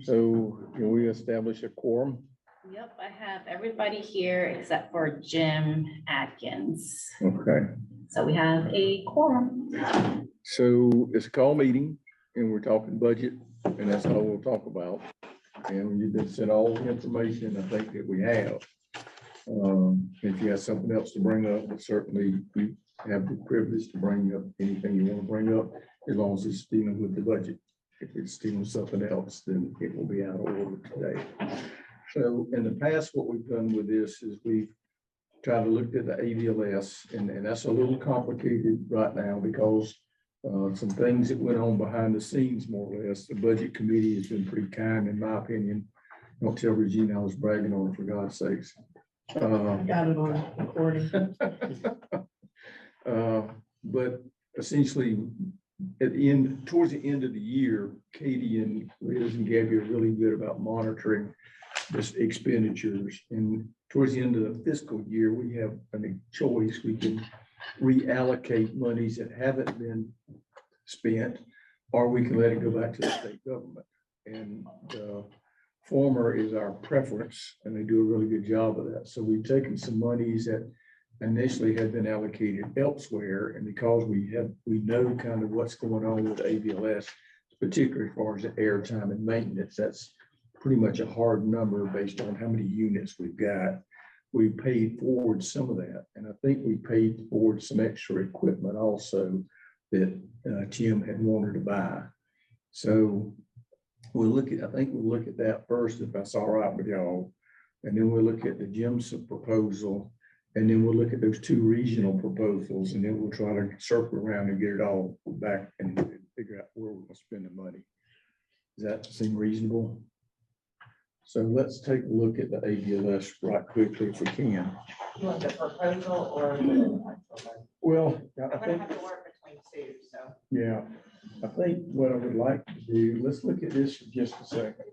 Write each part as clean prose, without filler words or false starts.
So can we establish a quorum? Yep, I have everybody here except for Jim Atkins. Okay, So we have a quorum. so it's a call meeting and we're talking budget and that's all we'll talk about. And you've been sent all the information I think that we have. If you have something else to bring up, certainly we have the privilege to bring up anything you want to bring up, as long as it's dealing with the budget. If it's dealing with something else, then it will be out of order today. So in the past, what we've done with this is we've tried to look at the AVLS, and that's a little complicated right now because some things that went on behind the scenes, more or less. The budget committee has been pretty kind, in my opinion. Don't tell Regina I was bragging on her, for God's sakes. Got it on recording. But essentially, at the end, towards the end of the year, Katie and Liz and Gabby are really good about monitoring this expenditures. And towards the end of the fiscal year, we have a choice. We can reallocate monies that haven't been spent, or we can let it go back to the state government. And former is our preference, and they do a really good job of that. So we've taken some monies that initially had been allocated elsewhere, and because we know kind of what's going on with AVLS, particularly as far as the airtime and maintenance, that's pretty much a hard number based on how many units we've got. We paid forward some of that, and I think we paid forward some extra equipment also that Tim had wanted to buy. So I think we'll look at that first, if that's all right with y'all. And then we'll look at the GEMS proposal, and then we'll look at those two regional proposals, and then we'll try to circle around and get it all back and figure out where we're gonna spend the money. Does that seem reasonable? So let's take a look at the AVLS right quickly if we can. You want the proposal or? the actual? Well, I I'm gonna think, have to work between two, so. yeah, I think what I would like to do, let's look at this for just a second.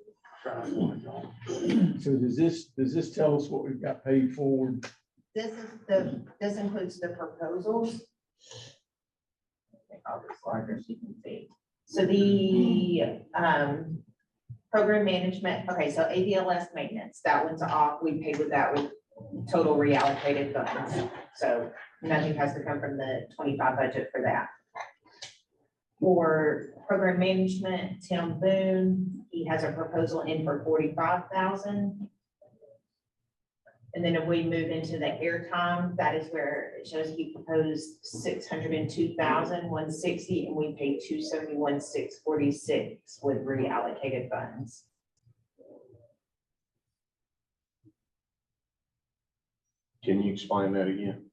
So does this tell us what we've got paid forward? This includes the proposals. Take all this larger so you can see. So the program management, okay, so AVLS maintenance, that one's off. We paid with that with total reallocated funds. So nothing has to come from the 25 budget for that. For program management, Tim Boone, he has a proposal in for 45,000. And then if we move into the airtime, that is where it shows he proposed 602,160, and we paid 271,646 with reallocated funds. Can you explain that again?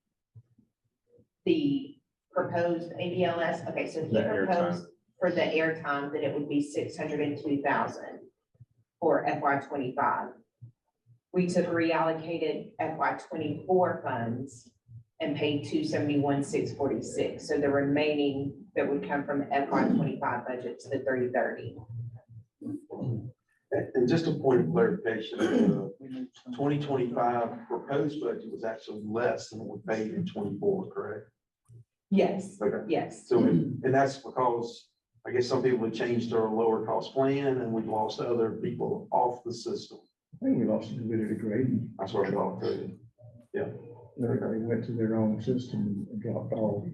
The proposed AVLS, okay, so he The proposed for the airtime that it would be 602,000 for FY25. We took reallocated FY24 funds and paid 271,646. So the remaining that would come from FY25 budget to the 3030. And just a point of clarification, the 2025 proposed budget was actually less than what we paid in 24, correct? Yes, Okay. yes. So, and that's because I guess some people have changed to a lower cost plan and we've lost other people off the system. I think we lost a bit of the grading. That's what I thought too. Yeah. They went to their own system and dropped off.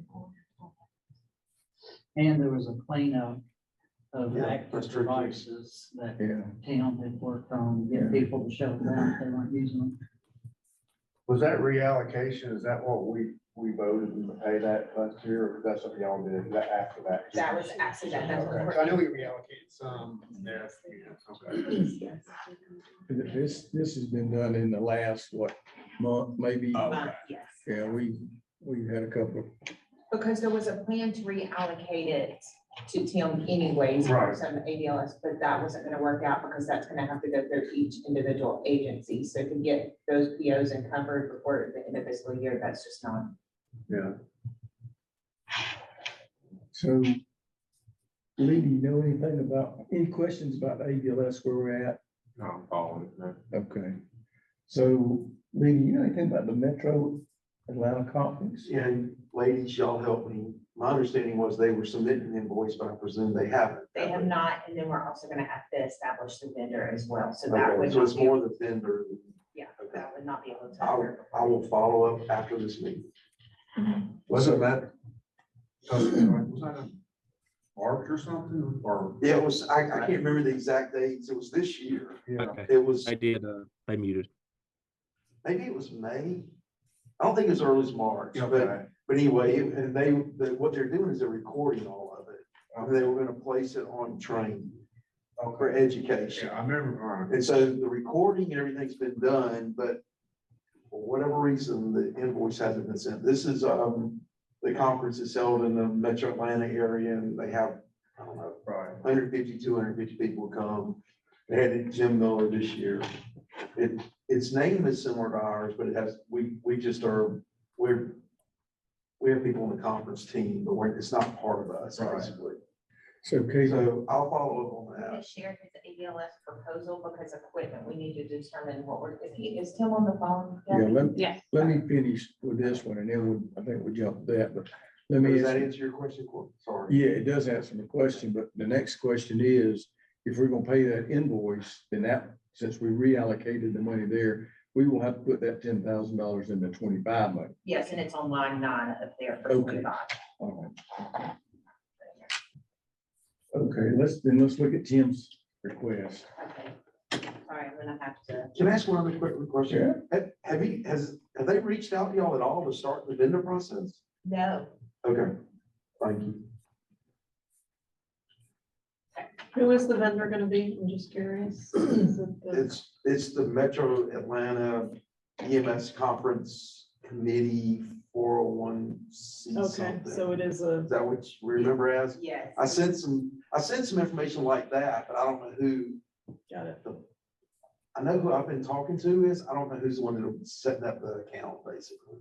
And there was a cleanup of Yeah, active that's true, too. devices that Yeah. Tim had worked on, get people to shut them down if they weren't using them. Was that reallocation, is that what we voted to pay that last year, or is that something y'all did that after that? That was actually, that's what Okay. we're- So I know we reallocated some there. This has been done in the last, what, month, maybe? Yes. Yeah, we've had a couple of, Because there was a plan to reallocate it to Tim anyways, for Right. some ADLS, but that wasn't gonna work out because that's gonna have to go through each individual agency. So to get those POs encumbered before the end of fiscal year, that's just not. Yeah. so. Lee, do you know anything about, any questions about ADLS where we're at? No, I'm following. No. Okay. So Lee, do you know anything about the Metro Atlanta conference? Yeah, ladies, y'all help me. My understanding was they were submitting an invoice, but I presume they haven't. They have not, and then we're also gonna have to establish the vendor as well, so that Okay, would. so not it's be- more the vendor. Yeah, Okay. that would not be able to. I will follow up after this meeting. Wasn't that? Was that a March or something, or? Yeah, it was, I can't remember the exact dates. It was this year. Yeah. Okay, It was, I did, I muted. maybe it was May. I don't think it was early as March, Okay. but anyway, and what they're doing is they're recording all of it. And they were gonna place it on train for education. Yeah, I remember. And so the recording and everything's been done, but for whatever reason, the invoice hasn't been sent. This is, the conference is held in the Metro Atlanta area and they have, I don't know, Right. 150, 250 people come. They had Jim Miller this year. Its name is similar to ours, but it has, we just are, we have people on the conference team, but it's not part of us, Right. basically. So Katie, So I'll follow up on I'm gonna that. share his ADLS proposal because equipment, we need to determine what we're, is Tim on the phone? yeah, Yes. let me finish with this one and then I think we'll jump to that, but let me. Does that ask- answer your question? Sorry. Yeah, it does answer my question, but the next question is, if we're gonna pay that invoice, then that, since we reallocated the money there, we will have to put that $10,000 in the 25 money. Yes, and it's on line 9 up there for Okay. 25. All right. Okay, let's look at Tim's request. Okay. Sorry, I'm gonna have to. Can I ask one other quick question? Have they reached out to y'all at all to start the vendor process? No, Okay, thank you. Who is the vendor gonna be? I'm just curious. Is it the- It's the Metro Atlanta EMS Conference Committee 401C Okay, something. so it is Is that what you remember as? yes. I sent some information like that, but I don't know who, got it. I know who I've been talking to is, I don't know who's the one that's setting up the account, basically.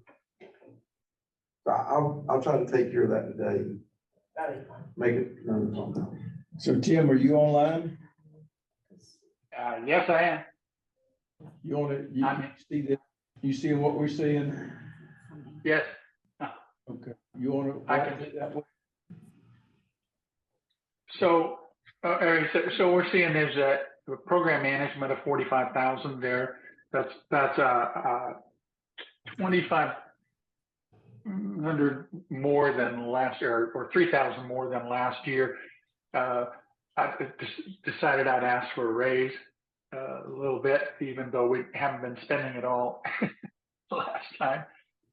So I'll try to take care of that today, That'd be fine. make it known somehow. So Tim, are you online? Yes, I am. You on it? You I'm in. see that? You seeing what we're seeing? Yes, Okay, you wanna? I can- walk it that way? so, so we're seeing there's a program management of 45,000 there. That's 2,500 more than last year, or 3,000 more than last year. I decided I'd ask for a raise a little bit, even though we haven't been spending it all the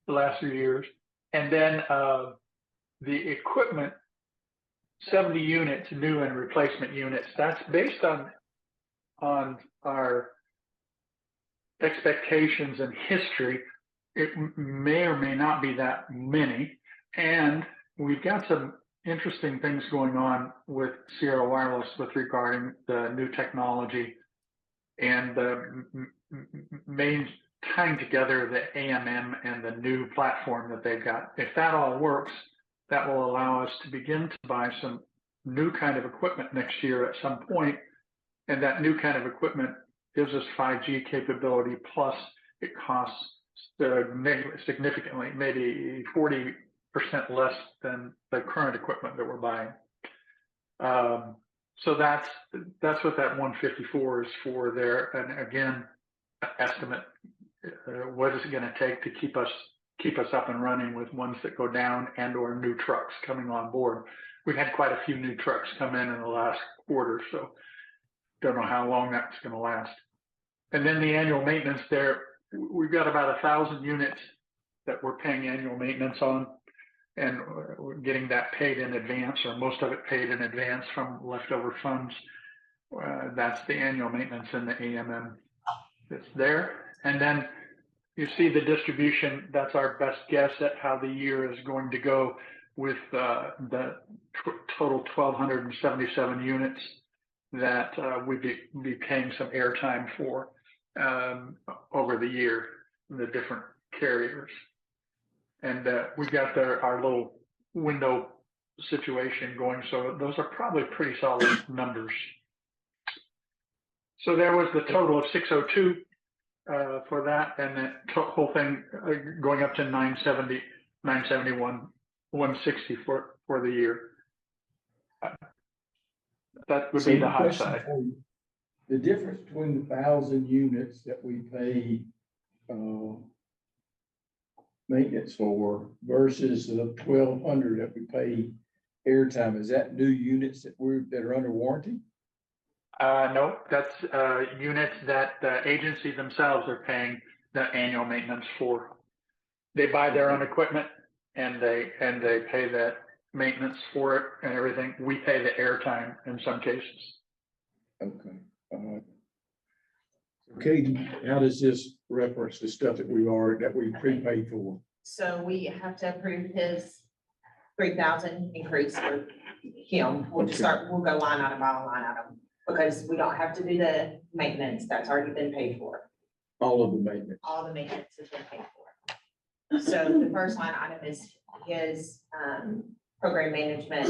last few years. And then the equipment, 70 units, new and replacement units, that's based on our expectations and history. It may or may not be that many. And we've got some interesting things going on with Sierra Wireless with regarding the new technology and the main tying together the AMM and the new platform that they've got. If that all works, that will allow us to begin to buy some new kind of equipment next year at some point. And that new kind of equipment gives us 5G capability, plus it costs significantly, maybe 40% less than the current equipment that we're buying. So that's what that 154 is for there. And again, estimate, what is it going to take to keep us up and running with ones that go down and or new trucks coming on board. We've had quite a few new trucks come in the last quarter, so don't know how long that's going to last. And then the annual maintenance there, we've got about 1,000 units that we're paying annual maintenance on, and we're getting that paid in advance, or most of it paid in advance from leftover funds. That's the annual maintenance in the AMM that's there. And then you see the distribution. That's our best guess at how the year is going to go with the total 1,277 units that we'd be paying some airtime for over the year, the different carriers. And we've got our little window situation going. So those are probably pretty solid numbers. So there was the total of 602 for that, and the whole thing going up to 970 971, 160 for the year. That would So be the high question side. for you, the difference between the 1,000 units that we pay, maintenance for versus the 1,200 that we pay airtime, is that new units that are under warranty? No, that's units that the agency themselves are paying the annual maintenance for. They buy their own equipment and they pay that maintenance for it and everything. We pay the airtime in some cases. Okay. Okay, how does this reference the stuff that we prepaid for? So we have to approve his 3,000 increase for him. We'll just we'll go line item by line item, because we don't have to do the maintenance. That's already been paid for. All of the maintenance. All the maintenance has been paid for. So the first line item is his, program management,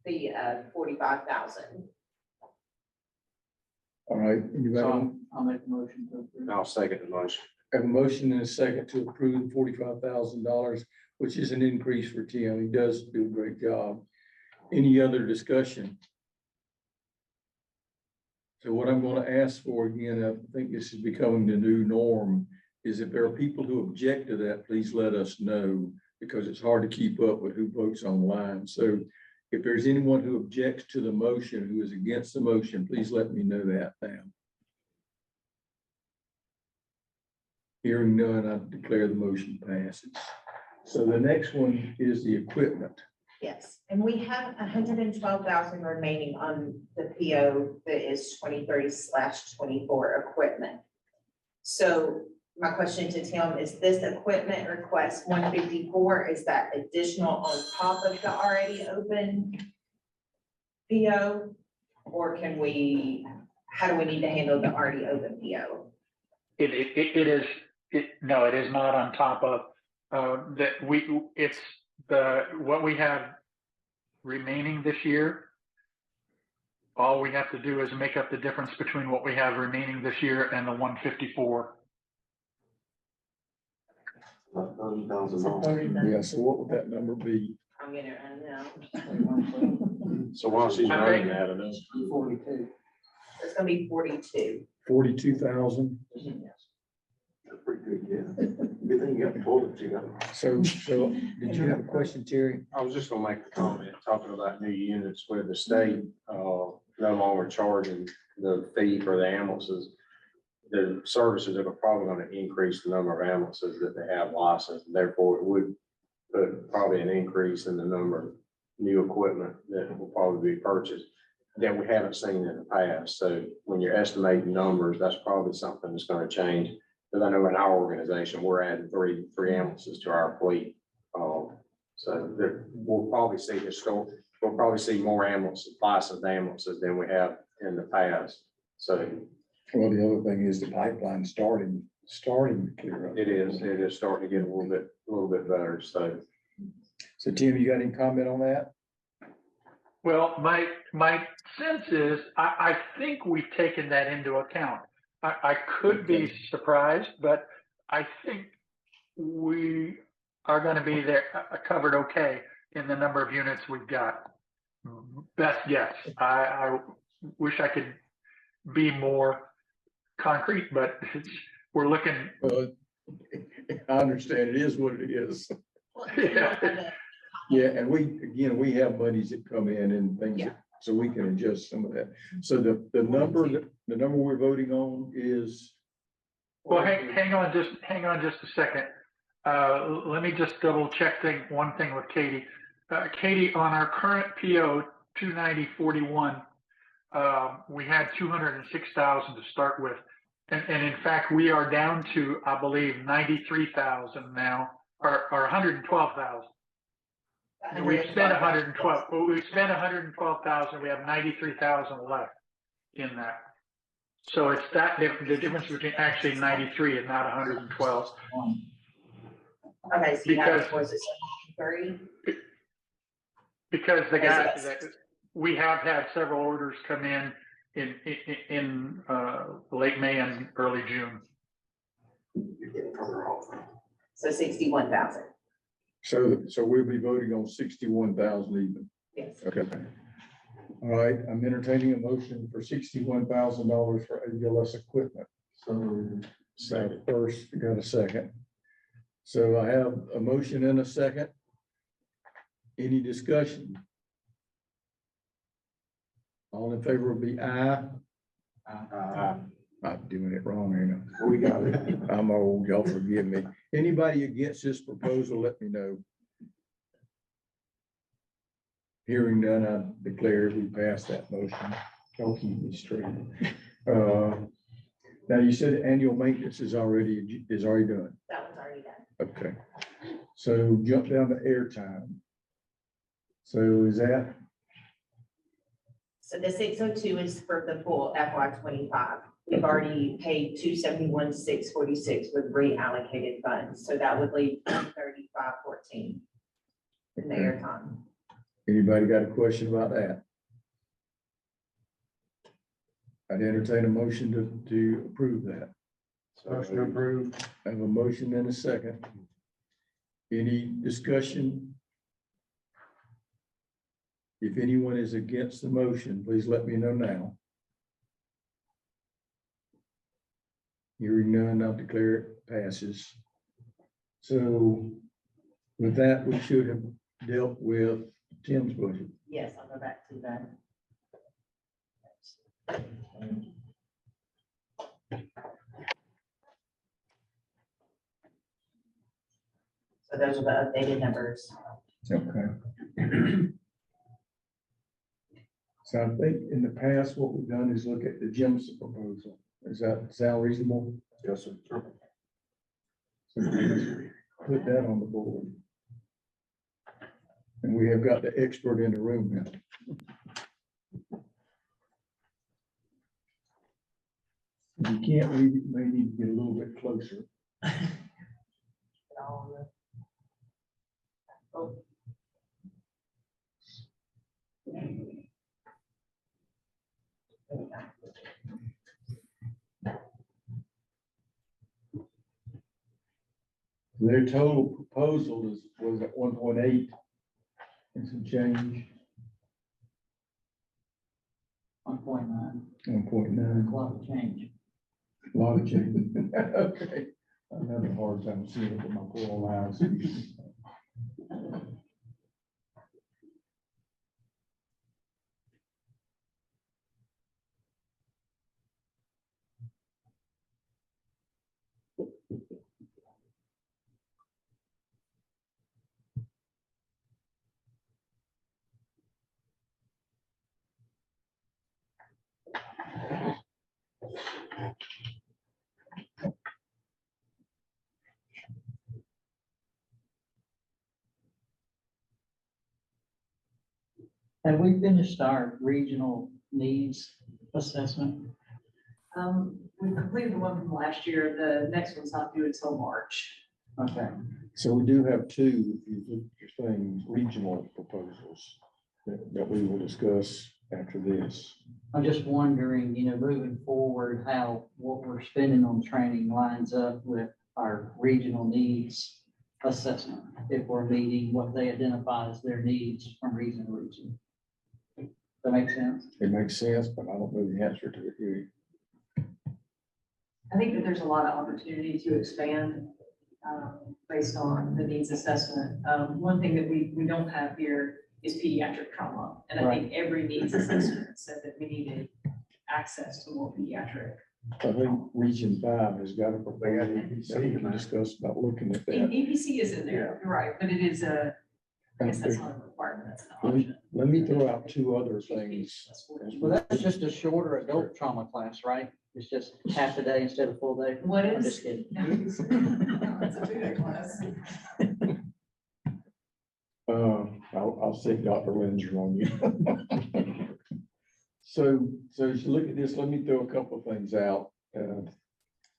the, 45,000. All right, anybody I'll make a motion to approve. I'll second the motion. have a motion and a second to approve $45,000, which is an increase for Tim. He does do a great job. Any other discussion? So what I'm going to ask for again, I think this is becoming the new norm, is if there are people who object to that, please let us know, because it's hard to keep up with who votes online. So if there's anyone who objects to the motion, who is against the motion, please let me know that now. Hearing none, I declare the motion passes. So the next one is the equipment. Yes, and we have 112,000 remaining on the PO that is 2030/24 equipment. So my question to Tim is, this equipment request 154, is that additional on top of the already open PO? Or can we, how do we need to handle the already open PO? No, it is not on top of, it's what we have remaining this year. All we have to do is make up the difference between what we have remaining this year and the 154. About $30,000. Yeah, so what would that number be? I'm gonna, know. So while she's running that, I know. 42. It's gonna be 42. 42,000. That's pretty good, yeah. Good thing you got the bullet together. So did you have a question, Terry? I was just gonna make a comment, talking about new units where the state, no longer charging the fee for the ambulances. The services are probably gonna increase the number of ambulances that they have licensed, therefore it would put probably an increase in the number of new equipment that will probably be purchased that we haven't seen in the past. So when you're estimating numbers, that's probably something that's gonna change. Because I know in our organization, we're adding three ambulances to our fleet. So we'll probably see more ambulances, licensed ambulances than we have in the past. So Well, the other thing is the pipeline starting to clear up. it is starting to get a little bit better. So Tim, you got any comment on that? Well, my sense is, I think we've taken that into account. I could be surprised, but I think we are going to be there covered okay in the number of units we've got. Best guess. I wish I could be more concrete, but we're looking. Well, I understand it is what it is. Yeah. Yeah, and we have monies that come in and things, so we can adjust some of that. So the number we're voting on is. Well, hang on just a second. Let me just double check one thing with Katie. Katie, on our current PO 29041, we had 206,000 to start with. And in fact, we are down to, I believe, 93,000 now, or 112,000. We've spent 112. Well, we've spent 112,000. We have 93,000 left in that. So it's that the difference between actually 93 and not 112. Okay, so you have, was it 3? Because the guy we have had several orders come in late May and early June. You're getting further off. So 61,000. So we'll be voting on 61,000 even. Yes. Okay. All right, I'm entertaining a motion for $61,000 for ALS equipment. So, So first, you got a second. So I have a motion and a second. Any discussion? All in favor will be aye. I'm doing it wrong, ain't I? we got it. I'm old, y'all forgive me. Anybody against this proposal, let me know. Hearing none, I declare we passed that motion. Y'all keep me straight. Now, you said annual maintenance is already done. That one's already done. Okay. So jump down to airtime. So is that, So the 602 is for the full FY 25. We've already paid 271,646 with reallocated funds, so that would leave 135,14 in the airtime. anybody got a question about that? I'd entertain a motion to approve that. Motion approved. I have a motion and a second. Any discussion? If anyone is against the motion, please let me know now. Hearing none, I'll declare it passes. So with that, we should have dealt with Tim's budget. Yes, I'll go back to that. So those are the updated numbers. Okay. So I think in the past, what we've done is look at the Jim's proposal. Does that sound reasonable? Yes, sir. So let's put that on the board. And we have got the expert in the room now. If you can't read it, you may need to get a little bit closer. Their total proposal was at 1.8 and some change, 1.9, 1.9. a lot of change. A lot of change. Okay. I'm having a hard time seeing it with my poor old eyes. Have we finished our regional needs assessment? We completed the one from last year. The next one's not due until March. Okay, So we do have two, if you look at your things, regional proposals that we will discuss after this. I'm just wondering, moving forward, how what we're spending on training lines up with our regional needs assessment. If we're meeting what they identify as their needs from region to region. That makes sense? It makes sense, but I don't know the answer to it. Do you? I think that there's a lot of opportunity to expand based on the needs assessment. One thing that we don't have here is pediatric trauma. And I think every needs assessment said that we needed access to more pediatric. I think Region 5 has got a proposal that we can discuss about looking at that. EPC is in there, you're right, but it is I guess that's not a requirement, that's an option. Let me throw out two other things. Well, that's just a shorter adult trauma class, right? It's just half a day instead of full day. What I'm is? just kidding. That's a 2-day class. I'll see Dr. Lindsay on you. So as you look at this, let me throw a couple of things out. And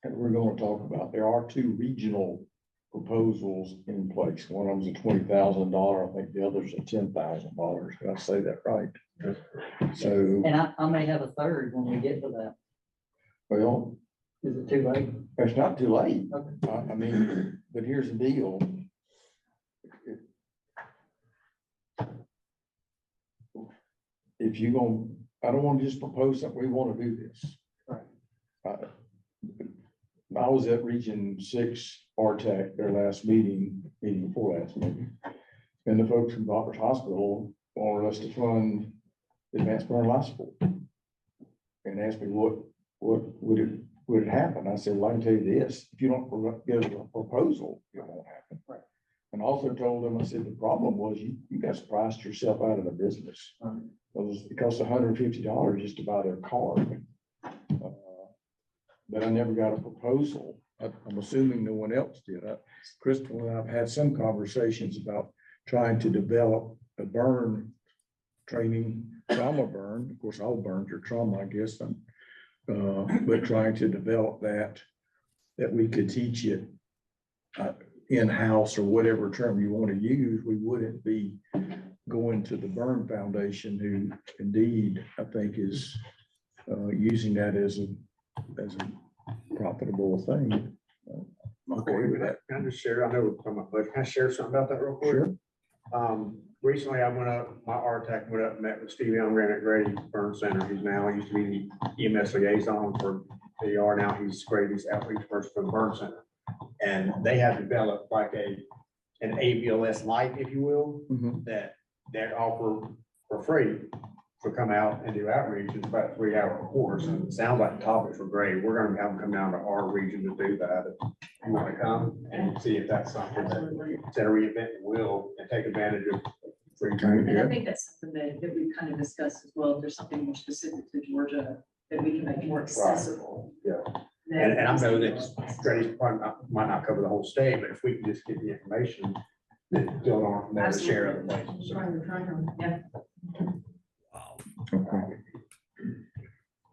we're going to talk about, there are two regional proposals in place. One of them's a $20,000. I think the other's a $10,000. Did I say that right? So, And I may have a third when we get to that. well, Is it too late? it's not too late. Okay. I mean, but here's the deal. if you gonna, I don't want to just propose that we want to do this. I was at Region 6 RTAC, their last meeting before last meeting. And the folks from Doctors Hospital wanted us to fund advanced burn life support. And asked me what would it happen? I said, well, I can tell you this, if you don't give a proposal, it won't happen. Right. And also told them, I said, the problem was you guys priced yourself out of the business. It cost $150 just to buy their card. But I never got a proposal. I'm assuming no one else did. Crystal and I've had some conversations about trying to develop a burn training, trauma burn. Of course, all burns are trauma, I guess. But trying to develop that we could teach it in-house or whatever term you want to use. We wouldn't be going to the Burn Foundation, who indeed I think is using that as a profitable thing. I'm okay with that. Can I just share, I know we're talking about budget, can I share something about that real quick? Sure. Recently I went up, my RTAC went up and met with Steve Youngren at Grady Burn Center. He used to be the EMS liaison for AR. Now he's Grady's outreach person for the Burn Center. And they have developed like an ABLS light, if you will, Mhm. that they offer for free to come out and do outreach. It's about a 3-hour course, and it sounds like the topics were great. We're gonna have them come down to our region to do that. If you want to come and see if that's something that instead of reinventing the wheel and take advantage of free training. And I think that's something that we've kind of discussed as well. If there's something more specific to Georgia that we can make more accessible. Yeah. then- And I know that Grady's might not cover the whole state, but if we can just get the information, then build on from there to share other places. Yeah, Okay.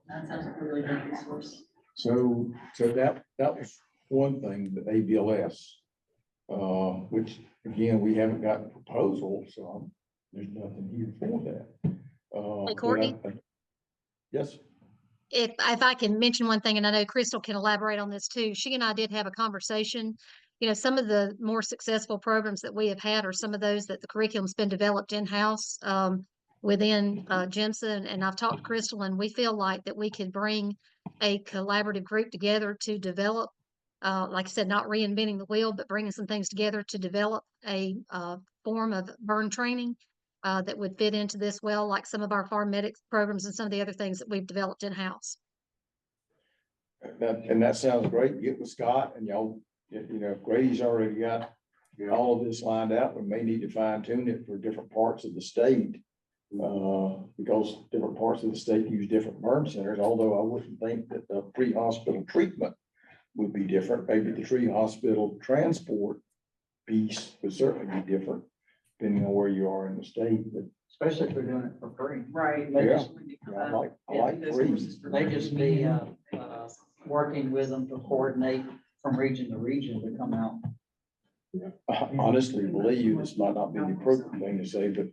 that sounds like a really good resource. So that was one thing, the ABLS, which again, we haven't gotten a proposal, so there's nothing here for that. Hey, but I Courtney? think- Yes, If I can mention one thing, and I know Crystal can elaborate on this too, she and I did have a conversation. You know, some of the more successful programs that we have had are some of those that the curriculum's been developed in-house within GEMSA, and I've talked to Crystal, and we feel like that we could bring a collaborative group together to develop, like I said, not reinventing the wheel, but bringing some things together to develop a form of burn training that would fit into this well, like some of our farm medics programs and some of the other things that we've developed in-house. that sounds great. Get with Scott and y'all, if Grady's already got all of this lined out, we may need to fine tune it for different parts of the state. Because different parts of the state use different burn centers, although I wouldn't think that the pre-hospital treatment would be different. Maybe the pre-hospital transport piece would certainly be different, depending on where you are in the state, but Especially if they're doing it for free. Right. They Yeah. just, I like free. they just be, working with them to coordinate from region to region to come out. I honestly believe this might not be the appropriate thing to say, but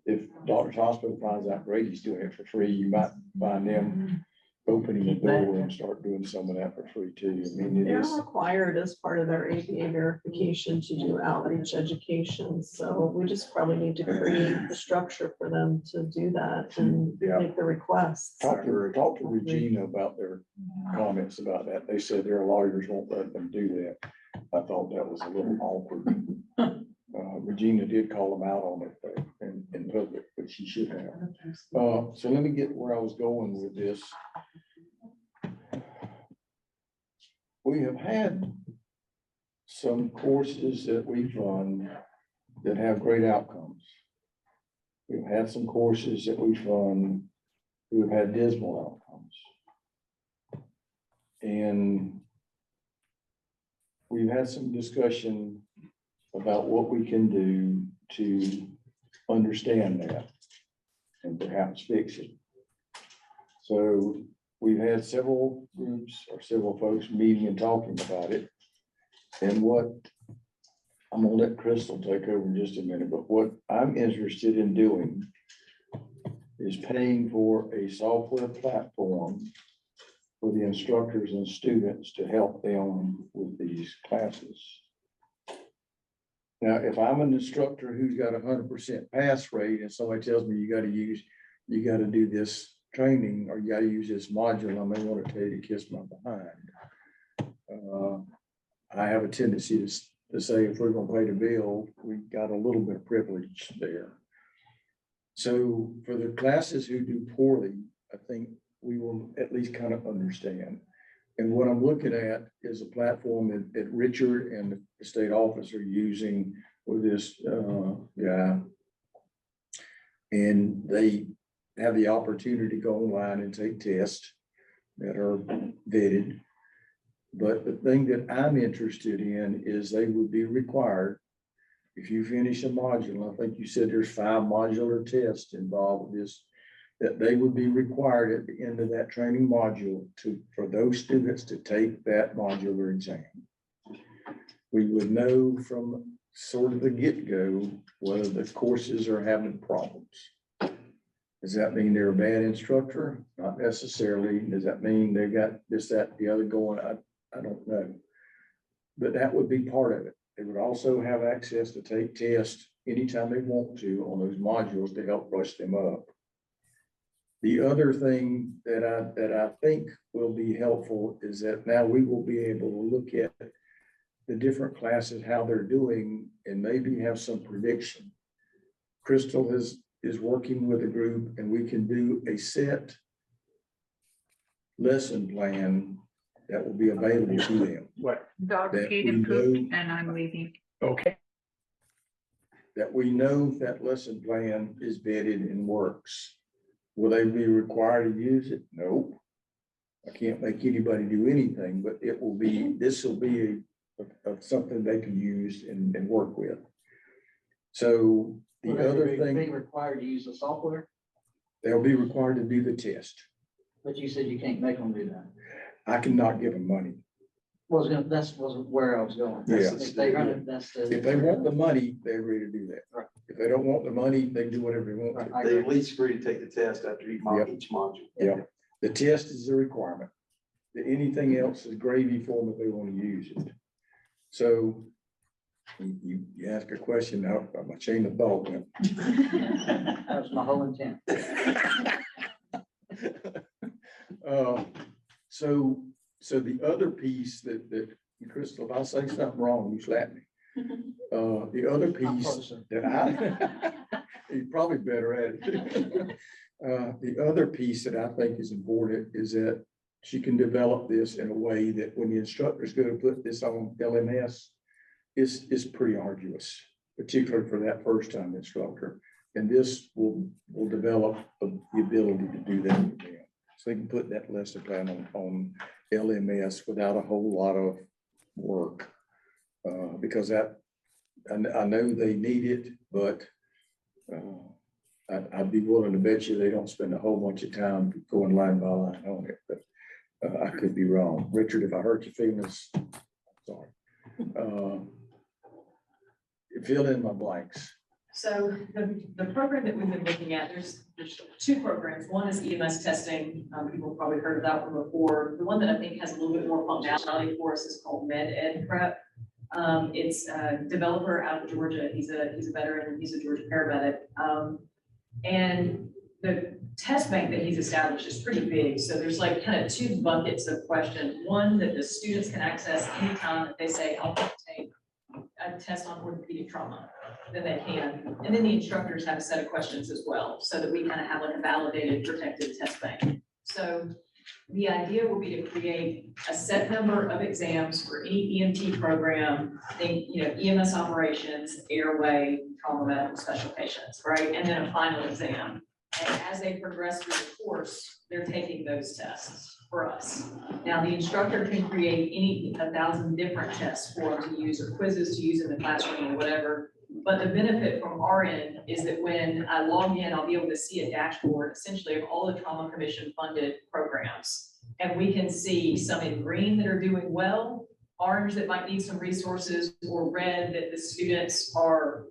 if Doctors Hospital finds out Grady's doing it for free, you might find them opening the door and start doing some of that for free too. I mean, it They're is, required as part of their ABA verification to do outreach education, so we just probably need to create the structure for them to do that and Yeah. make the requests. talk to Regina about their comments about that. They said their lawyers won't let them do that. I thought that was a little awkward. Regina did call them out on it in public, but she should have. So let me get where I was going with this. We have had some courses that we fund that have great outcomes. We've had some courses that we fund who have had dismal outcomes. And we've had some discussion about what we can do to understand that and perhaps fix it. So we've had several groups or several folks meeting and talking about it. And what, I'm gonna let Crystal take over in just a minute, but what I'm interested in doing is paying for a software platform for the instructors and students to help them with these classes. Now, if I'm an instructor who's got 100% pass rate and somebody tells me you gotta use you gotta do this training, or you gotta use this module, I may want to tell you to kiss my behind. I have a tendency to say, if we're gonna pay the bill, we got a little bit of privilege there. So for the classes who do poorly, I think we will at least kind of understand. And what I'm looking at is a platform that Richard and the state office are using with this guy. And they have the opportunity to go online and take tests that are vetted. But the thing that I'm interested in is they would be required, if you finish a module, I think you said there's 5 modular tests involved with this, that they would be required at the end of that training module for those students to take that modular exam. We would know from sort of the get-go whether the courses are having problems. Does that mean they're a bad instructor? Not necessarily. Does that mean they got this, that, the other going? I don't know. But that would be part of it. They would also have access to take tests anytime they want to on those modules to help brush them up. The other thing that I think will be helpful is that now we will be able to look at the different classes, how they're doing, and maybe have some prediction. Crystal is working with a group, and we can do a set lesson plan that will be available to them. What? Dog That peed we and pooped know- and I'm leaving. Okay. That we know that lesson plan is vetted and works. Will they be required to use it? Nope. I can't make anybody do anything, but it will be, this will be something they can use and work with. So the Will they other be thing, required to use the software, they'll be required to do the test. but you said you can't make them do that. I cannot give them money. That's where I was going. Yeah. If they run it, that's the. If they want the money, they're ready to do that. Right. If they don't want the money, they can do whatever they want. I They agree. at least agree to take the test after each module. Yeah, the test is a requirement. Anything else is gravy for them if they want to use it. So you ask a question, now my chain of thought went. That was my whole intent. So the other piece that Crystal, if I say something wrong, you slap me. The other I'm piece closer. that you're probably better at it. The other piece that I think is important is that she can develop this in a way that when the instructor's going to put this on LMS, is pretty arduous, particularly for that first time instructor. And this will develop the ability to do that with them. So they can put that lesson plan on LMS without a whole lot of work. Because I know they need it, but I'd be willing to bet you they don't spend a whole bunch of time going line by line on it, but I could be wrong. Richard, if I hurt your feelings, sorry. Fill in my blanks. So the program that we've been looking at, there's 2 programs. One is EMS testing. People have probably heard of that one before. The one that I think has a little bit more functionality for us is called Med Ed Prep. It's a developer out of Georgia. He's a veteran and he's a Georgia paramedic. And the test bank that he's established is pretty big. So there's like kind of 2 buckets of questions. One that the students can access anytime that they say, I want to take a test on orthopedic trauma, then they can. And then the instructors have a set of questions as well, so that we kind of have like a validated, protected test bank. So the idea will be to create a set number of exams for any EMT program, think, EMS operations, airway, trauma, medical special patients, right? And then a final exam. And as they progress through the course, they're taking those tests for us. Now, the instructor can create 1,000 different tests for them to use, or quizzes to use in the classroom or whatever. But the benefit from our end is that when I log in, I'll be able to see a dashboard essentially of all the trauma commission funded programs. And we can see some in green that are doing well, orange that might need some resources, or red that the students are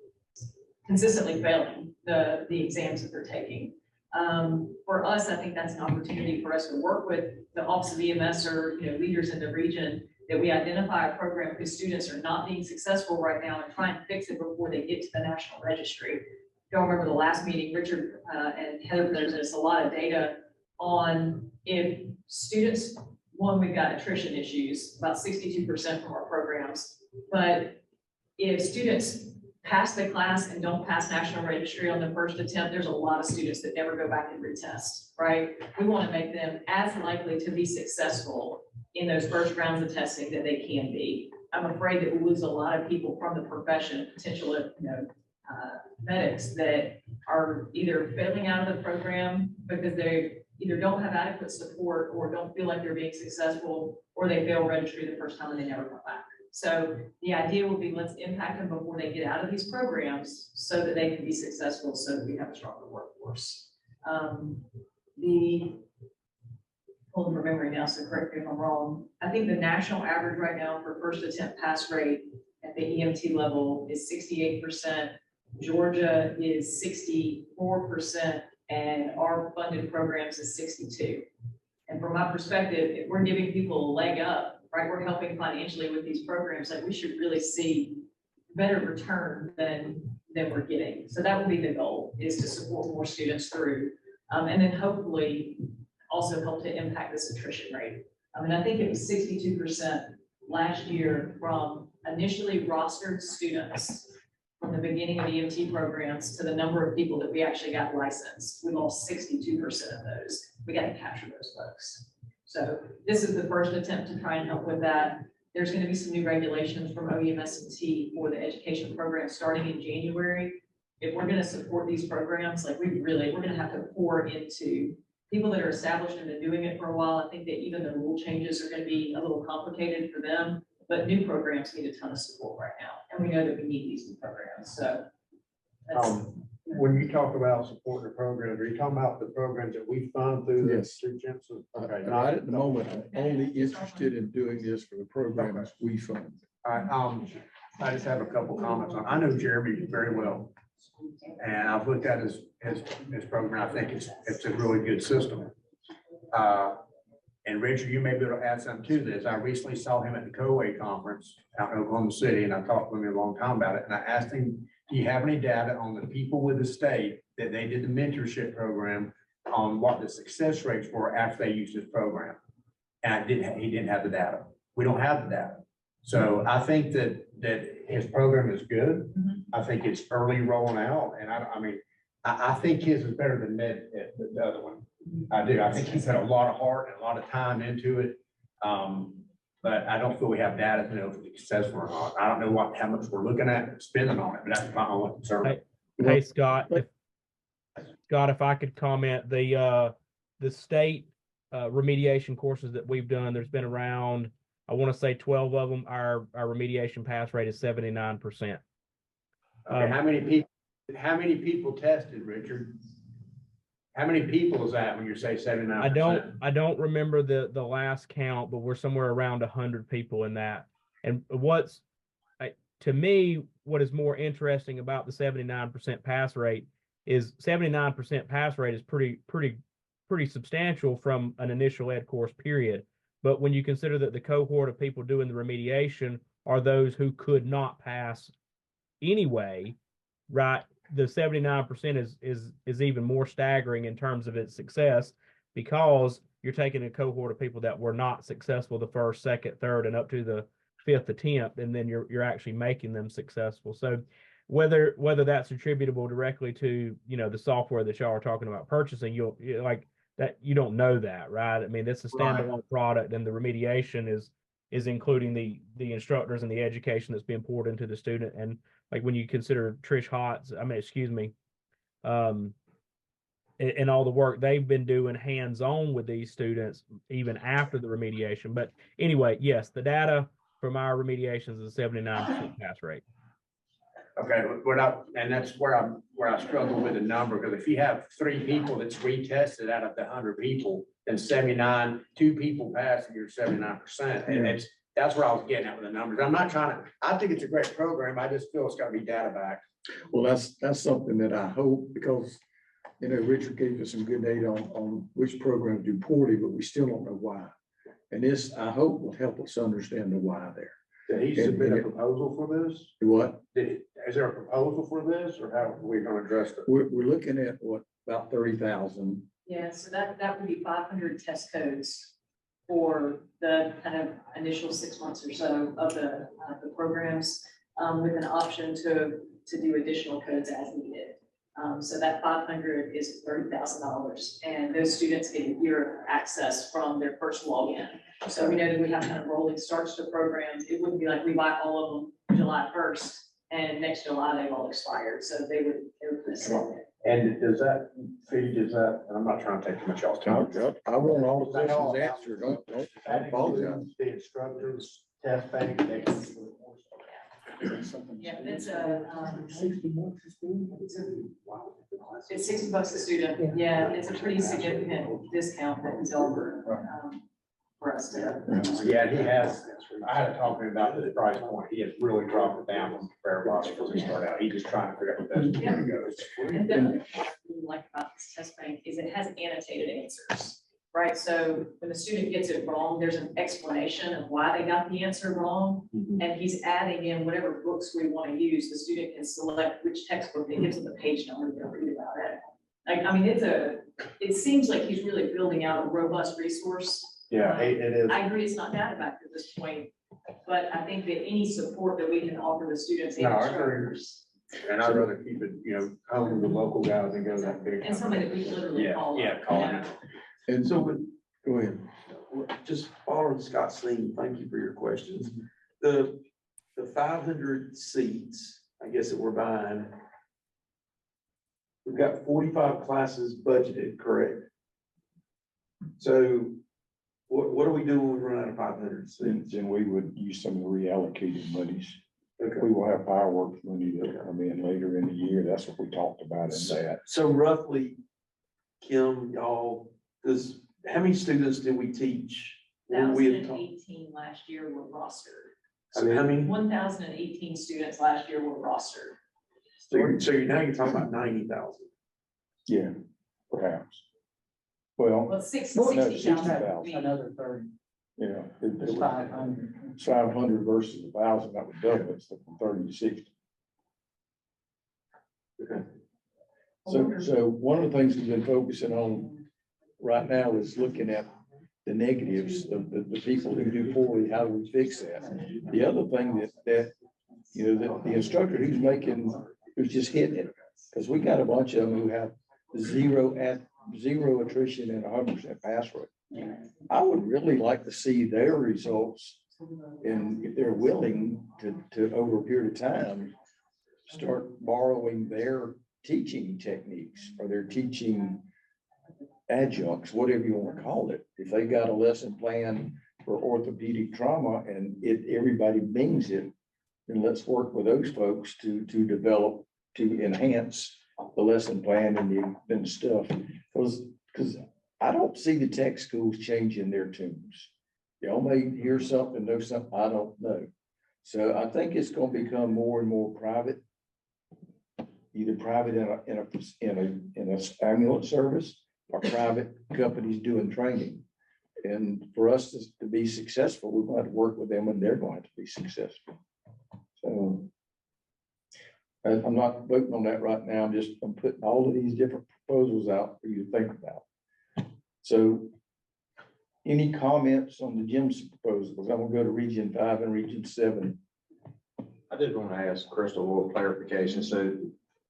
consistently failing the exams that they're taking. For us, I think that's an opportunity for us to work with the Office of EMS or leaders in the region, that we identify a program whose students are not being successful right now and try and fix it before they get to the national registry. y'all remember the last meeting, Richard and Heather presented us a lot of data on if students, one, we've got attrition issues, about 62% from our programs. But if students pass the class and don't pass national registry on the first attempt, there's a lot of students that never go back and retest, right? We want to make them as likely to be successful in those first rounds of testing that they can be. I'm afraid that we lose a lot of people from the profession, potential, medics that are either failing out of the program because they either don't have adequate support or don't feel like they're being successful, or they fail registry the first time and they never come back. So the idea will be, let's impact them before they get out of these programs so that they can be successful, so that we have a stronger workforce. Hold from memory now, so correct me if I'm wrong. I think the national average right now for first attempt pass rate at the EMT level is 68%. Georgia is 64%, and our funded programs is 62%. And from my perspective, if we're giving people a leg up, right, we're helping financially with these programs, like we should really see better return than we're getting. So that would be the goal, is to support more students through, and then hopefully also help to impact this attrition rate. I mean, I think it was 62% last year from initially rostered students from the beginning of EMT programs to the number of people that we actually got licensed. We lost 62% of those. We got to capture those folks. So this is the first attempt to try and help with that. There's going to be some new regulations from OEMS&T for the education program starting in January. If we're going to support these programs, like we're going to have to pour into people that are established and been doing it for a while. I think that even the rule changes are going to be a little complicated for them, but new programs need a ton of support right now. And we know that we need these new programs. So that's, When you talk about supporting the programs, are you talking about the programs that we fund through the Yes. through Jensen? Okay, Right at the moment, I'm only interested in doing this for the programs we fund. All right, I just have a couple comments on, I know Jeremy very well. And I've looked at his program. I think it's a really good system. And Richard, you may be able to add something to this. I recently saw him at the COA conference out in Oklahoma City, and I talked with him a long time about it. And I asked him, do you have any data on the people with the state that they did the mentorship program on what the success rates were after they used this program? And he didn't have the data. We don't have the data. So I think that his program is good. I think it's early rolling out, and I think his is better than the other one. I do. I think he's had a lot of heart and a lot of time into it. But I don't feel we have data to know if it's successful or not. I don't know how much we're looking at spending on it, but that's my only concern. Hey, Scott, if I could comment, the state remediation courses that we've done, there's been around, I want to say 12 of them. Our remediation pass rate is 79%. Okay, how many people tested, Richard? How many people is that when you say 79%? I don't remember the last count, but we're somewhere around 100 people in that. And to me, what is more interesting about the 79% pass rate is 79% pass rate is pretty substantial from an initial ed course period. But when you consider that the cohort of people doing the remediation are those who could not pass anyway, right? The 79% is even more staggering in terms of its success, because you're taking a cohort of people that were not successful the first, second, third, and up to the fifth attempt, and then you're actually making them successful. So whether that's attributable directly to, the software that y'all are talking about purchasing, you don't know that, right? I mean, it's a standalone product, and the remediation is including the instructors and the education that's being poured into the student. And like when you consider Trish Hotz, and all the work they've been doing hands-on with these students even after the remediation. But anyway, yes, the data from our remediations is a 79% pass rate. Okay, and that's where I struggle with the number, because if you have 3 people that's retested out of the 100 people, then 79, 2 people pass and you're 79%. And that's where I was getting at with the numbers. I think it's a great program. I just feel it's got to be data backed. Well, that's something that I hope, because, Richard gave us some good data on which programs do poorly, but we still don't know why. And this, I hope, will help us understand the why there. Did he submit a proposal for this? What? Is there a proposal for this, or how are we gonna address it? We're looking at what, about 30,000. Yeah, so that would be 500 test codes for the kind of initial 6 months or so of the programs, with an option to do additional codes as needed. So that 500 is $30,000, and those students get a year of access from their first login. So we know that we have kind of rolling starts to programs. It wouldn't be like we buy all of them July 1st and next July they've all expired. So they would log in. And does that fee, does that, and I'm not trying to take too much y'all's time. I want all the questions answered. Don't That apologize. includes the instructors, test bank, they can. Yeah, it's a, $60 a student? it's $60 a student. Yeah, it's a pretty significant discount that is over, for us to. Yeah, he has, I had to talk to him about the price point. He has really dropped it down from fair market when we start out. He's just trying to figure out the best way to go. And the other thing I really like about this test bank is it has annotated answers, right? So when the student gets it wrong, there's an explanation of why they got the answer wrong. And he's adding in whatever books we want to use. The student can select which textbook, it gives them the page number to read about it. Like, I mean, it seems like he's really building out a robust resource. Yeah, it is. I agree, it's not data back at this point, but I think that any support that we can offer the students and No, I agree. instructors, And I'd rather keep it, home with the local guys and go that big. and something that we can literally Yeah, call. yeah, up, call you it. know? And So with, go ahead. just following Scott's theme, thank you for your questions. The 500 seats, I guess that we're buying. We've got 45 classes budgeted, correct? So what do we do when we run out of 500 seats? Then we would use some of the reallocated monies. Okay. We will have fireworks money that come in later in the year. That's what we talked about in that. So roughly, Kim, y'all, how many students did we teach? What were we at the top? 1,018 last year were rostered. I mean, how many? 1,018 students last year were rostered. So now you're talking about 90,000. Yeah, perhaps. Well, Well, no, 60,000. 60,000. Another 30, yeah. it's 500. 500 versus 1,000, that would double it, so from 30 to 60. Okay. So one of the things we've been focusing on right now is looking at the negatives of the people who do poorly, how do we fix that? The other thing that the instructor who's just hitting it, because we got a bunch of them who have zero attrition and 100% pass rate. I would really like to see their results, and if they're willing to over a period of time, start borrowing their teaching techniques or their teaching adjuncts, whatever you want to call it. If they got a lesson plan for orthopedic trauma and everybody bings it, then let's work with those folks to develop, to enhance the lesson plan and stuff. Because I don't see the tech schools changing their tunes. Y'all may hear something, know something, I don't know. So I think it's going to become more and more private, either private in a ambulance service or private companies doing training. And for us to be successful, we're going to have to work with them and they're going to be successful. So I'm not voting on that right now. I'm putting all of these different proposals out for you to think about. So any comments on the Jim's proposals? I'm gonna go to Region 5 and Region 7. I did want to ask Crystal a little clarification. So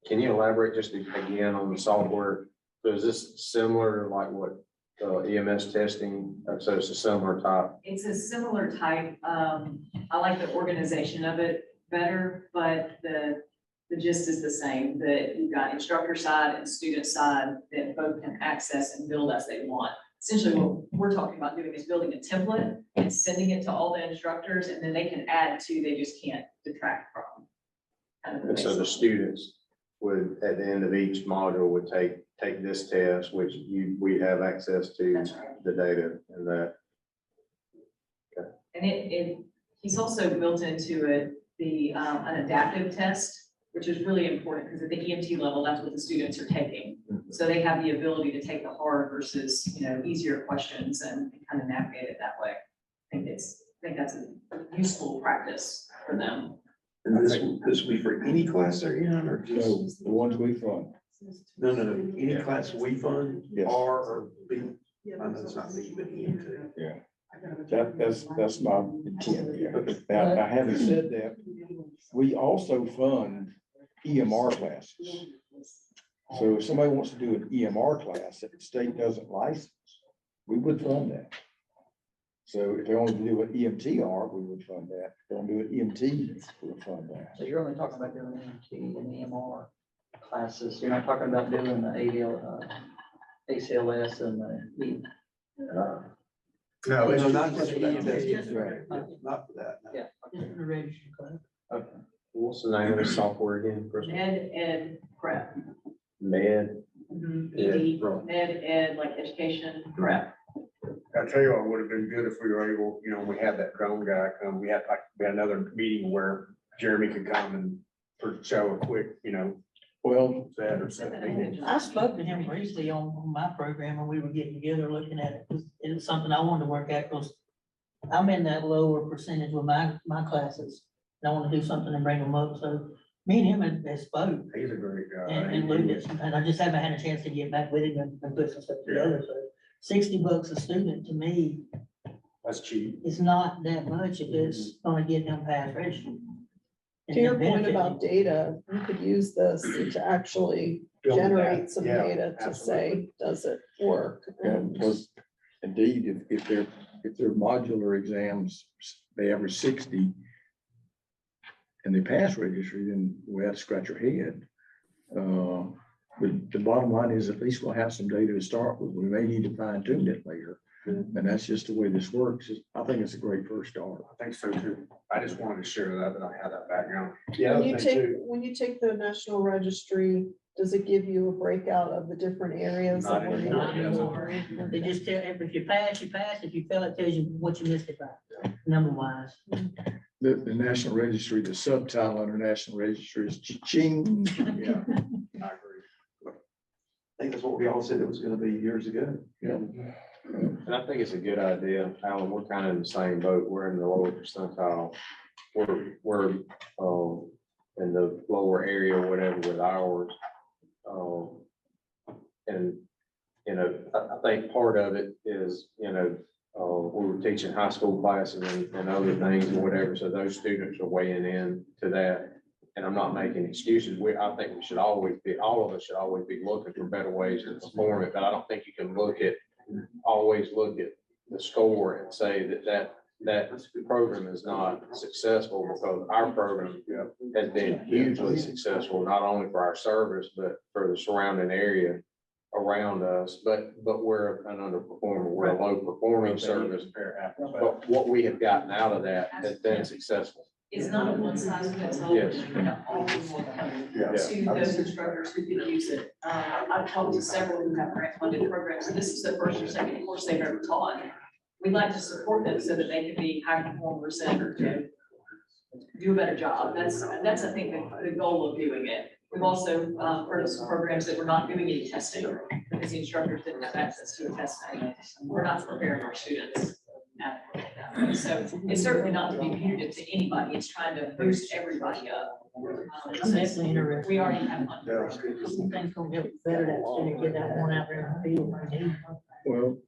can you elaborate just again on the software? So is this similar to like what EMS testing? So it's a similar type. It's a similar type. I like the organization of it better, but the gist is the same, that you've got instructor side and student side that both can access and build as they want. Essentially, what we're talking about doing is building a template and sending it to all the instructors, and then they can add to, they just can't detract from. Kind of the And so the basics. students would, at the end of each module, would take this test, which we have access to That's right. the data and that. And he's also built into it an adaptive test, which is really important because at the EMT level, that's what the students are taking. So they have the ability to take the hard versus, easier questions and kind of navigate it that way. I think that's a useful practice for them. And this will be for any class they're in, or So just, the ones we fund, no, any class we fund, Yes. R or B? I know it's not B, but EMT. yeah. That's my intent, yeah. Now, having said that, we also fund EMR classes. So if somebody wants to do an EMR class that the state doesn't license, we would fund that. So if they want to do an EMTR, we would fund that. If they want to do an EMT, we would fund that. So you're only talking about doing EMT and EMR classes. You're not talking about doing the ACLS and the. No, it's not just for that. Right. Not for that. No. Yeah. Just the registered class. Okay. What's the name of the software again? Crystal? Ed prep. Med. Ed, like education prep. I tell you what, would have been good if we were able, we had that drone guy come, we had another meeting where Jeremy could come and show a quick, Well, set or something. I spoke to him briefly on my program when we were getting together looking at it, 'cause it's something I wanted to work at, because I'm in that lower percentage with my classes. And I want to do something and bring them up, so me and him had spoke He's a great guy. and looked at some, and I just haven't had a chance to get back with him and put some stuff together, so $60 a student to me That's cheap. is not that much if it's gonna get them past registry. To your point about data, you could use this to actually Build that. generate some Yeah, data to say, does it work? And because indeed, if they're modular exams, they average 60 and they pass registry, then we have to scratch our head. But the bottom line is, at least we'll have some data to start with. We may need to fine tune it later. And that's just the way this works. I think it's a great first start. I think so too. I just wanted to share that I had that background. Yeah. When you take the national registry, does it give you a breakout of the different areas? Not of where you- Not anymore. They just tell, if you pass, you pass. If you fail, it tells you what you missed it by, number wise. The national registry, the subtitle under national registry is ching. Yeah, I agree. I think that's what we all said it was gonna be years ago. Yeah. And I think it's a good idea, Alan, we're kind of in the same boat, we're in the lower percentile. We're in the lower area, whatever with ours. And, I think part of it is, we were teaching high school classes and other things and whatever, so those students are weighing in to that. And I'm not making excuses, I think we should always be, all of us should always be looking for better ways to perform it, but I don't think you can always look at the score and say that program is not successful, because our program has been hugely successful, not only for our service, but for the surrounding area around us, but we're an underperformer, we're a low performing service. But what we have gotten out of that has been successful. It's not a one size fits all. Yes. You're gonna always want to come Yeah. to those instructors who could use it. I've talked to several who have grant funded programs, and this is the first or second course they've ever taught. We'd like to support them so that they can be high performers and do a better job. That's, I think, the goal of doing it. We've also heard of some programs that we're not doing any testing because the instructors didn't have access to the testing. We're not preparing our students adequately. So it's certainly not to be punitive to anybody. It's trying to boost everybody up. I'm definitely interested. We already have money. Some things gonna get better, that's gonna get that one out there in the field. Well,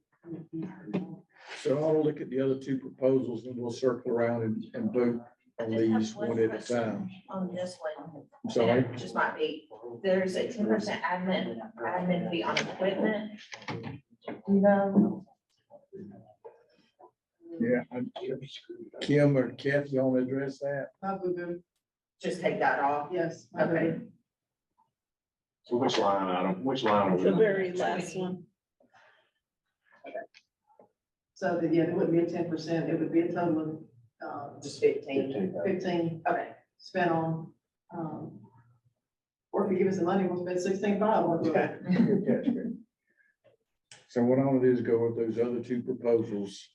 so I'll look at the other two proposals and we'll circle around and vote on these one at a time. On this one. I'm sorry. and it Just might be, there's a 10% admin fee on equipment. Yeah. Kim or Kathy, you want to address that? Just take that off. Yes. Okay. So which line are The very last one. So that, yeah, it wouldn't be a 10%, it would be a total of, Just 15. 15 Okay. spent on, or if you give us the money, we'll spend 16.5. Okay. So what I'm gonna do is go with those other two proposals,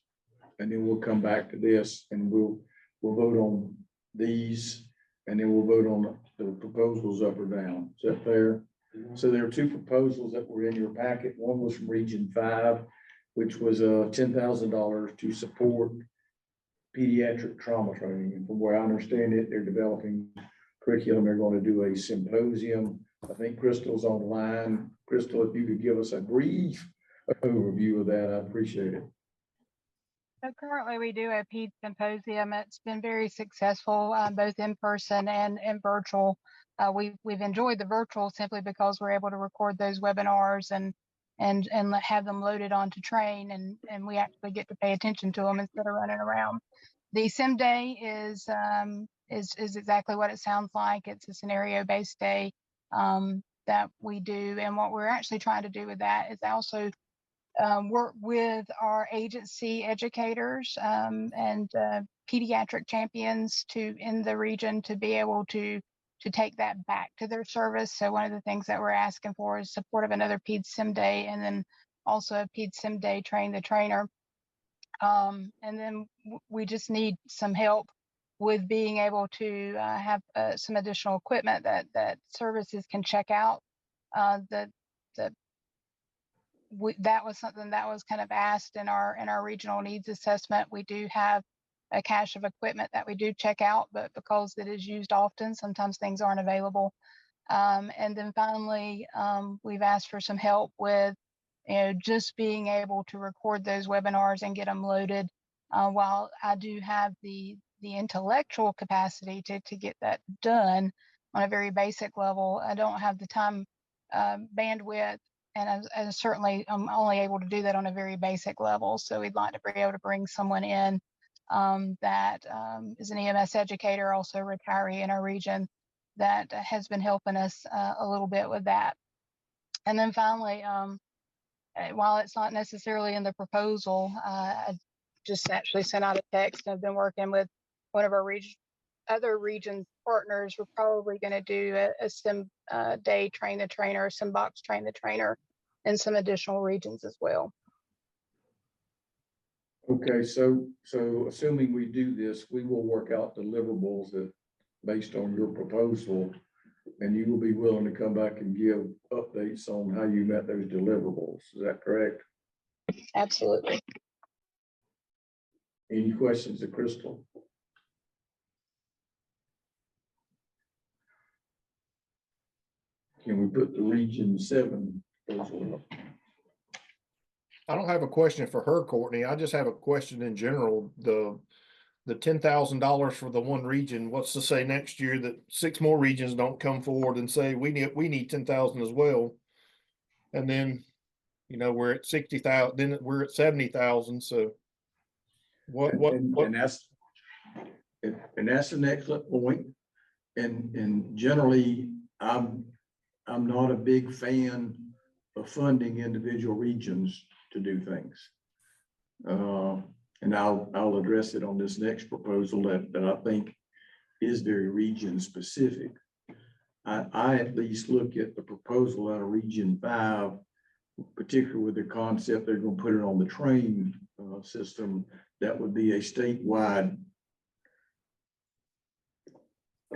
and then we'll come back to this, and we'll vote on these, and then we'll vote on the proposals up or down. Is that fair? So there are two proposals that were in your packet. One was from Region 5, which was $10,000 to support pediatric trauma training. And from where I understand it, they're developing curriculum. They're going to do a symposium. I think Crystal's online. Crystal, if you could give us a brief overview of that, I appreciate it. So currently we do a PED symposium. It's been very successful, both in person and virtual. We've enjoyed the virtual simply because we're able to record those webinars and have them loaded onto Train, and we actually get to pay attention to them instead of running around. The Sim Day is exactly what it sounds like. It's a scenario-based day that we do, and what we're actually trying to do with that is also work with our agency educators and pediatric champions in the region to be able to take that back to their service. So one of the things that we're asking for is support of another PED Sim Day, and then also a PED Sim Day Train the Trainer. And then we just need some help with being able to have some additional equipment that services can check out. That was something that was kind of asked in our regional needs assessment. We do have a cache of equipment that we do check out, but because it is used often, sometimes things aren't available. And then finally, we've asked for some help with, just being able to record those webinars and get them loaded. While I do have the intellectual capacity to get that done on a very basic level, I don't have the time bandwidth. And certainly I'm only able to do that on a very basic level. So we'd like to be able to bring someone in that is an EMS educator, also a retiree in our region, that has been helping us a little bit with that. And then finally, while it's not necessarily in the proposal, I just actually sent out a text. I've been working with one of our other region partners. We're probably going to do a Sim Day Train the Trainer, a Sim Box Train the Trainer in some additional regions as well. Okay, so assuming we do this, we will work out deliverables that based on your proposal, and you will be willing to come back and give updates on how you met those deliverables. Is that correct? Absolutely. Any questions of Crystal? Can we put the Region 7 proposal up? I don't have a question for her, Courtney. I just have a question in general. The $10,000 for the one region, what's to say next year that 6 more regions don't come forward and say we need 10,000 as well? And then, we're at 60,000, then we're at 70,000. So and that's an excellent point. And generally, I'm not a big fan of funding individual regions to do things. And I'll address it on this next proposal that I think is very region specific. I at least look at the proposal out of Region 5, particularly with the concept they're going to put it on the train system. That would be a statewide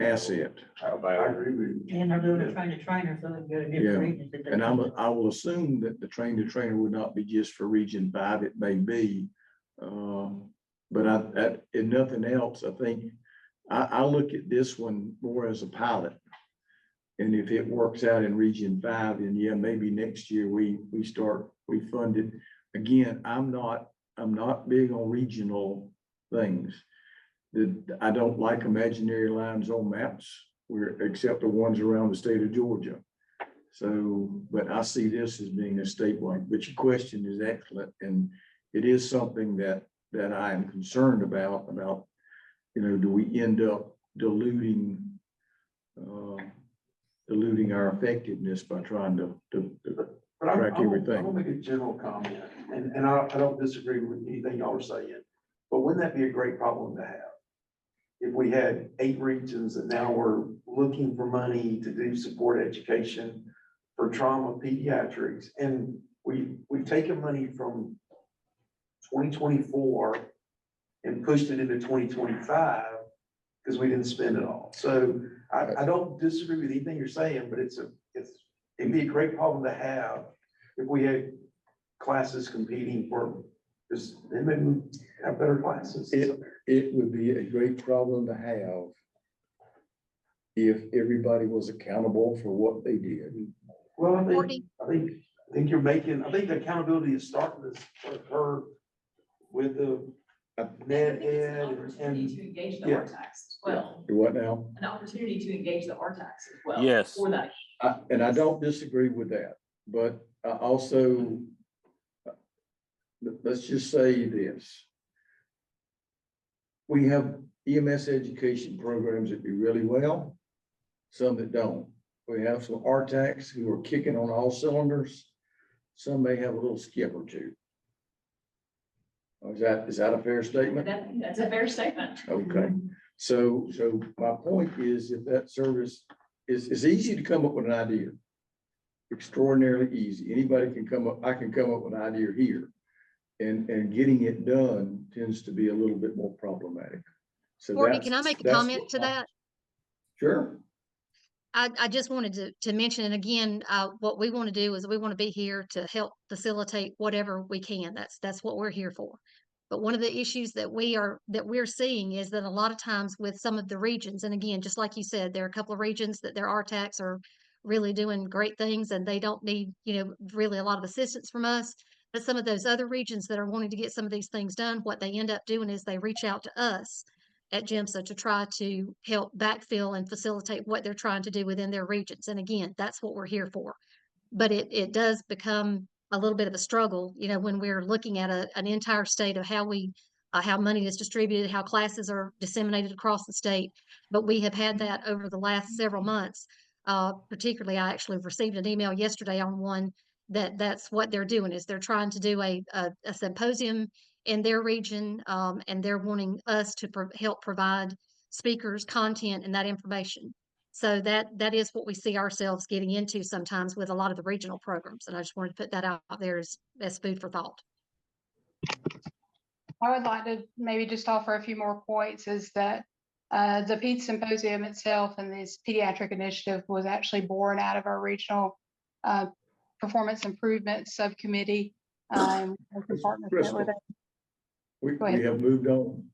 asset. I agree with you. And they're doing a train to trainer, so they can go to different regions. And I will assume that the train to trainer would not be just for Region 5. It may be, but if nothing else, I think I look at this one more as a pilot. And if it works out in Region 5, then yeah, maybe next year we fund it. Again, I'm not big on regional things. I don't like imaginary lines on maps, except the ones around the state of Georgia. So, but I see this as being a statewide. But your question is excellent, and it is something that I am concerned about. Do we end up diluting our effectiveness by trying to track everything? I'm gonna make a general comment, and I don't disagree with anything y'all are saying, but wouldn't that be a great problem to have? If we had 8 regions and now we're looking for money to do support education for trauma pediatrics, and we've taken money from 2024 and pushed it into 2025 because we didn't spend it all. So I don't disagree with anything you're saying, but it'd be a great problem to have if we had classes competing for Because they may have better classes. It would be a great problem to have if everybody was accountable for what they did. Well, I Courtney? think you're making, I think the accountability is starting to occur with the Ned Ed Opportunity and, to engage the yeah. RTAX as well, Do what now? an opportunity to engage the RTAX as well. Yes. For that. And I don't disagree with that, but I also, let's just say this. We have EMS education programs that do really well, some that don't. We have some RTACs who are kicking on all cylinders. Some may have a little skip or two. Is that a fair statement? That's a fair statement. Okay, so my point is if that service is, it's easy to come up with an idea. Extraordinarily easy. Anybody can come up, I can come up with an idea here. And getting it done tends to be a little bit more problematic. So Courtney, can I make a comment to that? Sure. I just wanted to mention, and again, what we want to do is we want to be here to help facilitate whatever we can. That's what we're here for. But one of the issues that we're seeing is that a lot of times with some of the regions, and again, just like you said, there are a couple of regions that their RTACs are really doing great things and they don't need, really a lot of assistance from us. But some of those other regions that are wanting to get some of these things done, what they end up doing is they reach out to us at GEMSA to try to help backfill and facilitate what they're trying to do within their regions. And again, that's what we're here for. But it does become a little bit of a struggle, when we're looking at an entire state of how money is distributed, how classes are disseminated across the state. But we have had that over the last several months. Particularly, I actually received an email yesterday on one that's what they're doing is they're trying to do a symposium in their region, and they're wanting us to help provide speakers, content, and that information. So that is what we see ourselves getting into sometimes with a lot of the regional programs. And I just wanted to put that out there as food for thought. I would like to maybe just offer a few more points is that the PED symposium itself and this pediatric initiative was actually born out of our regional performance improvement subcommittee. Crystal, we have moved on.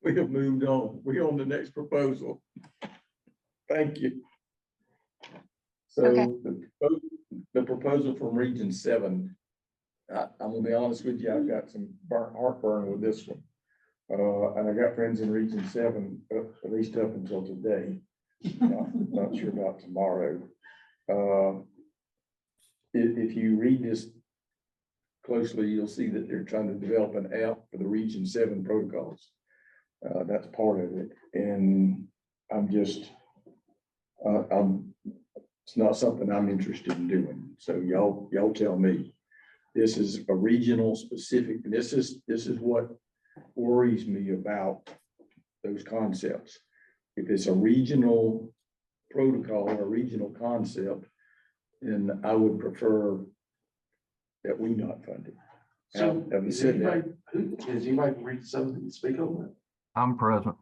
We have moved on. We're on the next proposal. Thank you. So Okay. the proposal from Region 7, I'm gonna be honest with you, I've got some heartburn with this one. And I got friends in Region 7, at least up until today. Not sure about tomorrow. If you read this closely, you'll see that they're trying to develop an app for the Region 7 protocols. That's part of it. And it's not something I'm interested in doing. So y'all tell me. This is a regional specific, and this is what worries me about those concepts. If it's a regional protocol or a regional concept, then I would prefer that we not fund it. so Having is said that, anybody read something to speak on that? I'm present.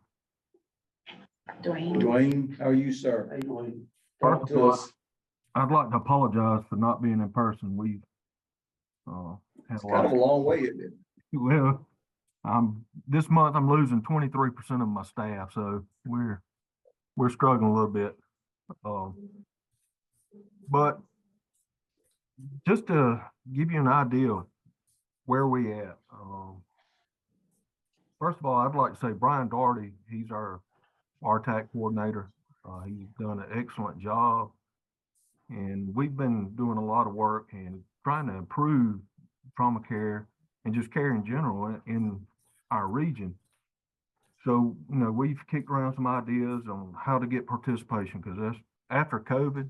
Dwayne, how are you, sir? Hey, Dwayne. Talk First to of all, us. I'd like to apologize for not being in person. We've had It's a kind of a lot. long way, isn't it? Well, this month I'm losing 23% of my staff, so we're struggling a little bit. But just to give you an idea of where we at. First of all, I'd like to say Brian Doherty, he's our RTAC coordinator. He's done an excellent job. And we've been doing a lot of work and trying to improve trauma care and just care in general in our region. So, we've kicked around some ideas on how to get participation because that's after COVID,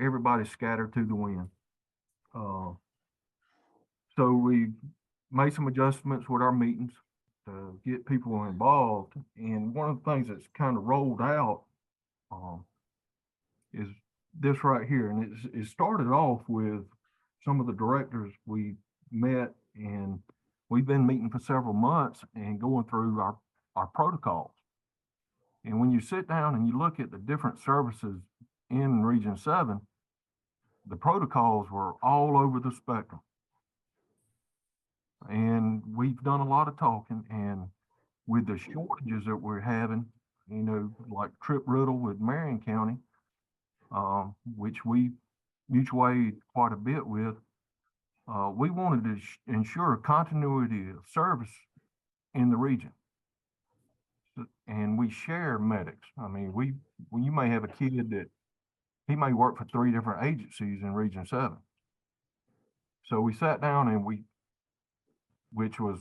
everybody's scattered to the wind. So we made some adjustments with our meetings to get people involved. And one of the things that's kind of rolled out is this right here. And it started off with some of the directors we met, and we've been meeting for several months and going through our protocols. And when you sit down and you look at the different services in Region 7, the protocols were all over the spectrum. And we've done a lot of talking, and with the shortages that we're having, you know, like Trip Riddle with Marion County, which we mutual aid quite a bit with, we wanted to ensure continuity of service in the region. And we share medics. I mean, when you may have a kid that he may work for 3 different agencies in Region 7. So we sat down and which was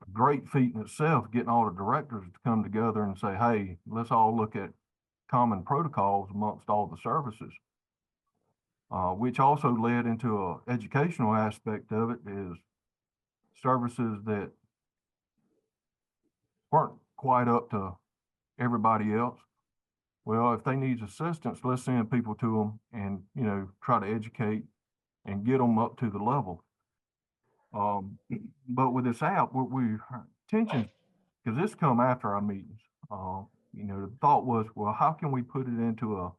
a great feat in itself, getting all the directors to come together and say, hey, let's all look at common protocols amongst all the services. Which also led into an educational aspect of it, is services that weren't quite up to everybody else. Well, if they need assistance, let's send people to them and, you know, try to educate and get them up to the level. But with this app, we attention, because this come after our meetings. You know, the thought was, well, how can we put it into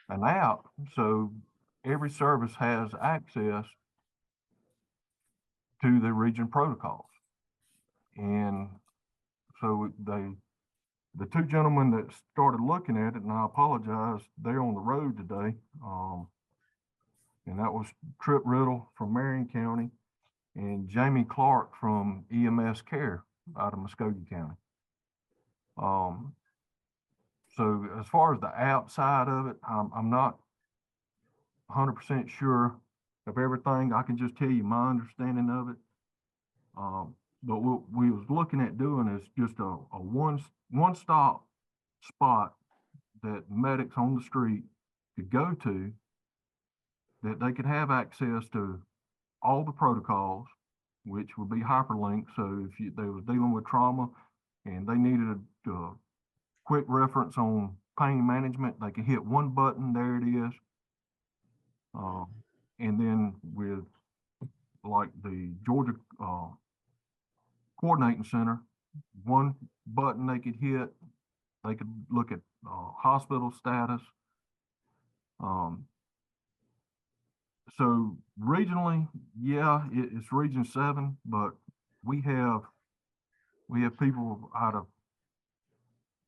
an app so every service has access to the region protocols? And so the 2 gentlemen that started looking at it, and I apologize, they're on the road today. And that was Trip Riddle from Marion County and Jamie Clark from EMS Care out of Muskogee County. So as far as the app side of it, I'm not 100% sure of everything. I can just tell you my understanding of it. But what we was looking at doing is just a one-stop spot that medics on the street could go to, that they could have access to all the protocols, which would be hyperlinked. So if they was dealing with trauma and they needed a quick reference on pain management, they could hit one button, there it is. And then with like the Georgia Coordinating Center, one button they could hit, they could look at hospital status. So regionally, yeah, it's Region 7, but we have people out of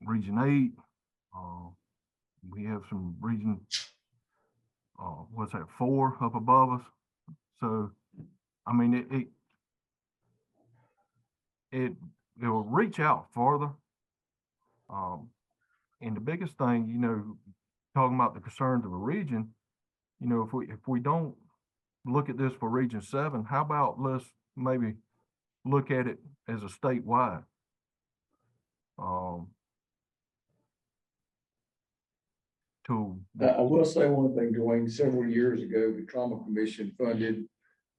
Region 8. We have some Region, what's that, 4 up above us. So, I mean, it will reach out farther. And the biggest thing, you know, talking about the concerns of a region, you know, if we don't look at this for Region 7, how about let's maybe look at it as a statewide? I will say one thing, Dwayne. Several years ago, the Trauma Commission funded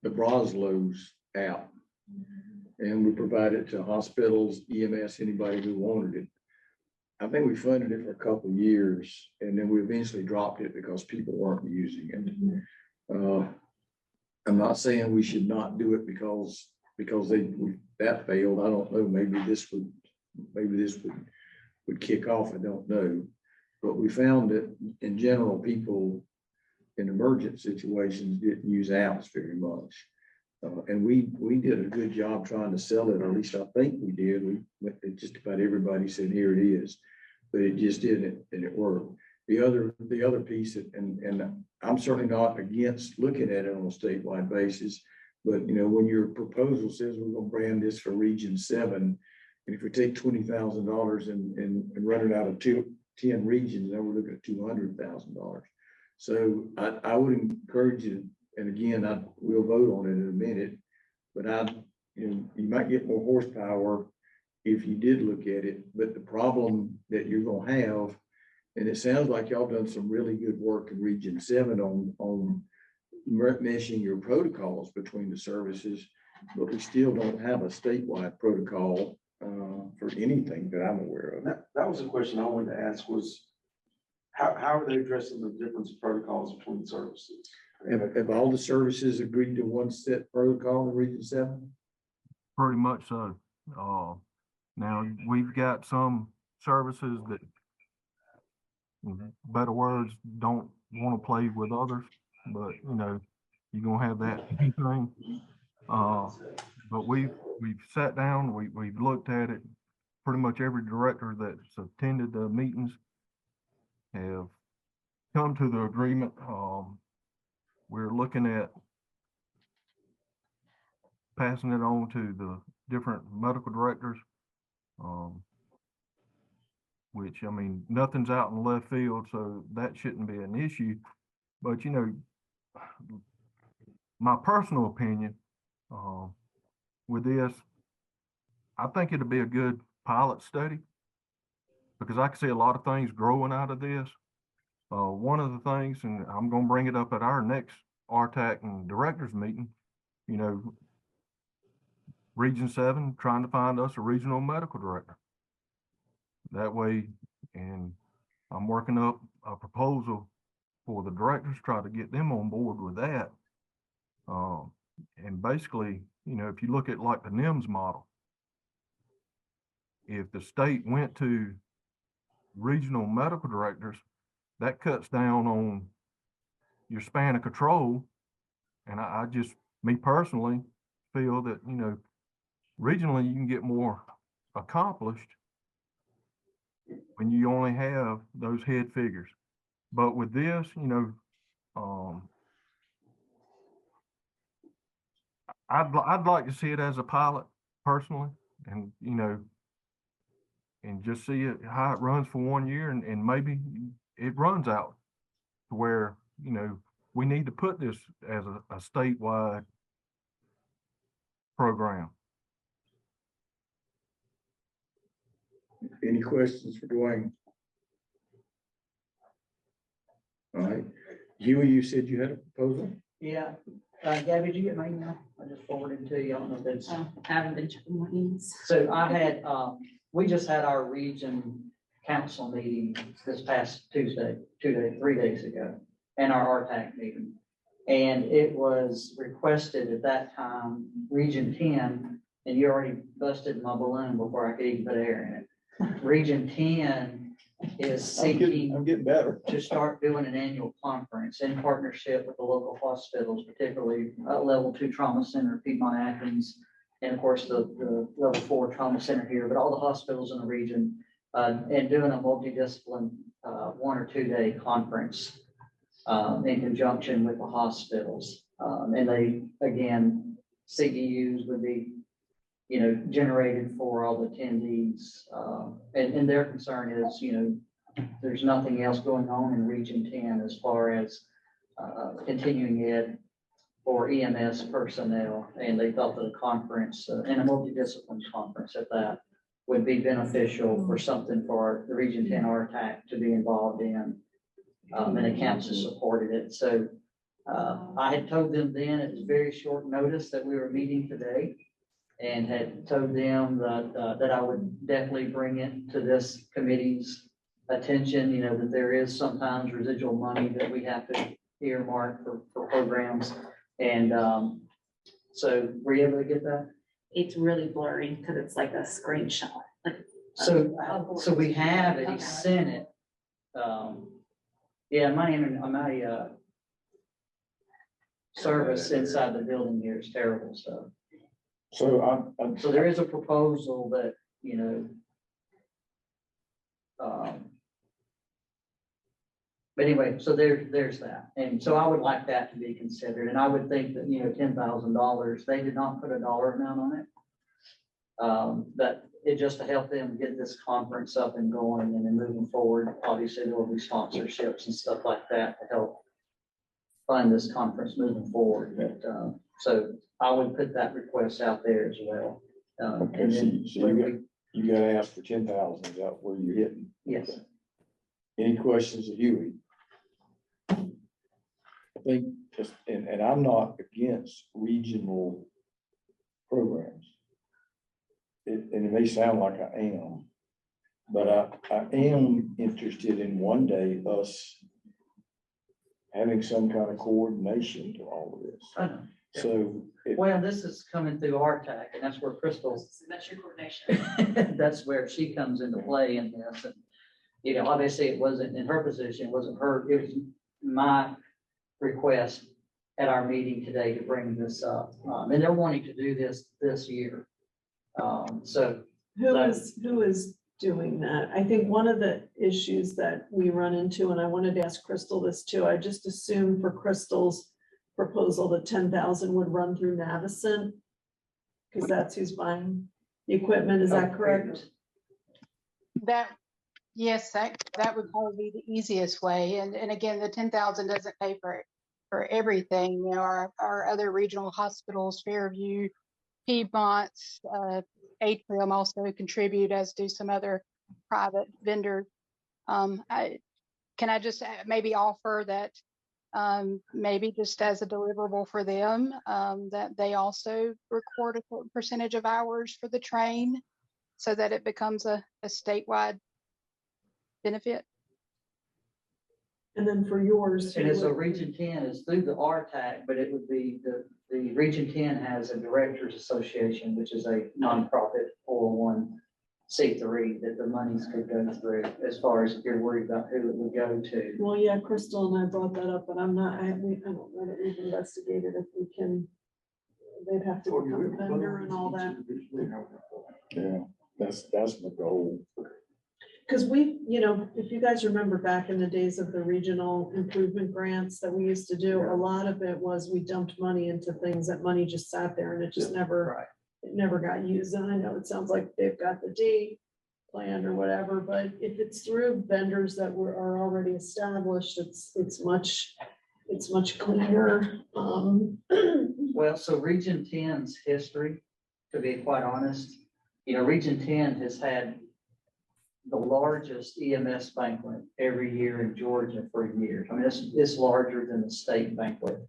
the Broslows app. And we provided it to hospitals, EMS, anybody who wanted it. I think we funded it for a couple of years, and then we eventually dropped it because people weren't using it. I'm not saying we should not do it because that failed. I don't know. Maybe this would kick off. I don't know. But we found that in general, people in emergent situations didn't use apps very much. And we did a good job trying to sell it, or at least I think we did. Just about everybody said, here it is, but it just didn't work. The other piece, and I'm certainly not against looking at it on a statewide basis, but you know, when your proposal says we're gonna brand this for Region 7, and if we take $20,000 and run it out of 10 regions, then we're looking at $200,000. So I would encourage you, and again, we'll vote on it in a minute, but you might get more horsepower if you did look at it. But the problem that you're gonna have, and it sounds like y'all done some really good work in Region 7 on meshing your protocols between the services, but we still don't have a statewide protocol for anything that I'm aware of. That was a question I wanted to ask, was how are they addressing the difference of protocols between services? Have all the services agreed to one set protocol in Region 7? Pretty much so. Now we've got some services that, in better words, don't want to play with others, but you know, you're gonna have that thing. but we've sat down, we've looked at it. Pretty much every director that's attended the meetings have come to the agreement. We're looking at passing it on to the different medical directors. Which, I mean, nothing's out in left field, so that shouldn't be an issue. But, you know, my personal opinion, with this, I think it'll be a good pilot study because I can see a lot of things growing out of this. One of the things, and I'm going to bring it up at our next RTAC and directors meeting, you know, Region 7 trying to find us a regional medical director. That way, and I'm working up a proposal for the directors, try to get them on board with that. And basically, you know, if you look at like the NIMS model, if the state went to regional medical directors, that cuts down on your span of control. And I just, me personally, feel that, you know, regionally you can get more accomplished when you only have those head figures. But with this, you know, I'd like to see it as a pilot personally, and you know, and just see it how it runs for 1 year, and maybe it runs out to where, you know, we need to put this as a statewide program. Any questions for Dwayne? All right, Huey, you said you had a proposal? Yeah. Gabby, did you get my email? I just forwarded it to you. I don't know if it's. Haven't been checking my emails. So I had, we just had our region council meeting this past Tuesday, 3 days ago, and our RTAC meeting. And it was requested at that time, Region 10, and you already busted my balloon before I could even put air in it. Region 10 is seeking I'm getting better. to start doing an annual conference in partnership with the local hospitals, particularly level 2 trauma center, Piedmont Athens, and of course the level 4 trauma center here, but all the hospitals in the region, and doing a multidiscipline 1 or 2 day conference in conjunction with the hospitals. And they, again, CEUs would be, you know, generated for all the attendees. And their concern is, you know, there's nothing else going on in Region 10 as far as continuing ed or EMS personnel. And they thought that a conference and a multidiscipline conference at that would be beneficial for something for the Region 10 RTAC to be involved in. And the council supported it. So I had told them then it was very short notice that we were meeting today, and had told them that I would definitely bring it to this committee's attention, you know, that there is sometimes residual money that we have to earmark for programs. And so were you able to get that? It's really blurry because it's like a screenshot. Like, So we have it, he sent it. Yeah, my service inside the building here is terrible, so. So So there is a proposal that, you know, but anyway, so there's that. And so I would like that to be considered. And I would think that, you know, $10,000, they did not put a dollar amount on it. But it just to help them get this conference up and going and then moving forward. Obviously, there will be sponsorships and stuff like that to help fund this conference moving forward. But so I would put that request out there as well. okay, And so then you got to ask for 10,000. Is that where you're hitting? yes. Any questions of Huey? I think, and I'm not against regional programs. And it may sound like I am, but I am interested in one day us having some kind of coordination to all of this. I know. So. Well, this is coming through RTAC, and that's where Crystal, That's your coordination. that's where she comes into play in this. And, you know, obviously it wasn't in her position, it wasn't her, it was my request at our meeting today to bring this up. And they're wanting to do this year. So Who is doing that? I think one of the issues that we run into, and I wanted to ask Crystal this too, I just assumed for Crystal's proposal, the 10,000 would run through Navicent. Because that's who's buying the equipment, is that correct? Yes, that would probably be the easiest way. And again, the 10,000 doesn't pay for everything. You know, our other regional hospitals, Fairview, Piedmont, Atrium also contribute, as do some other private vendors. Can I just maybe offer that maybe just as a deliverable for them, that they also record a certain percentage of hours for the train so that it becomes a statewide benefit? And then for yours. And so Region 10 is through the RTAC, but it would be the Region 10 has a Directors Association, which is a nonprofit 401c3 that the monies could go through, as far as if you're worried about who it would go to. Well, yeah, Crystal and I brought that up, but I don't know that we've investigated if we can, they'd have to become a vendor and all that. Yeah, that's the goal. Because we, if you guys remember back in the days of the regional improvement grants that we used to do, a lot of it was we dumped money into things that money just sat there and it just never got used. And I know it sounds like they've got the D plan or whatever, but if it's through vendors that are already established, it's much cleaner. Well, so Region 10's history, to be quite honest, Region 10 has had the largest EMS banquet every year in Georgia for years. I mean, it's larger than the state banquet.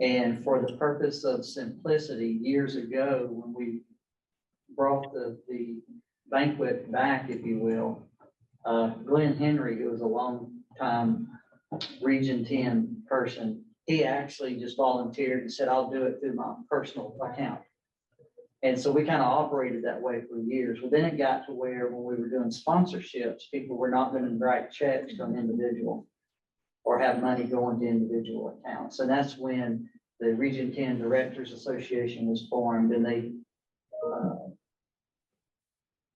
And for the purpose of simplicity, years ago, when we brought the banquet back, if you will, Glenn Henry, who was a long time Region 10 person, he actually just volunteered and said, I'll do it through my personal account. And so we kind of operated that way for years. Well, then it got to where when we were doing sponsorships, people were not going to write checks to an individual or have money going to individual accounts. And that's when the Region 10 Directors Association was formed, and they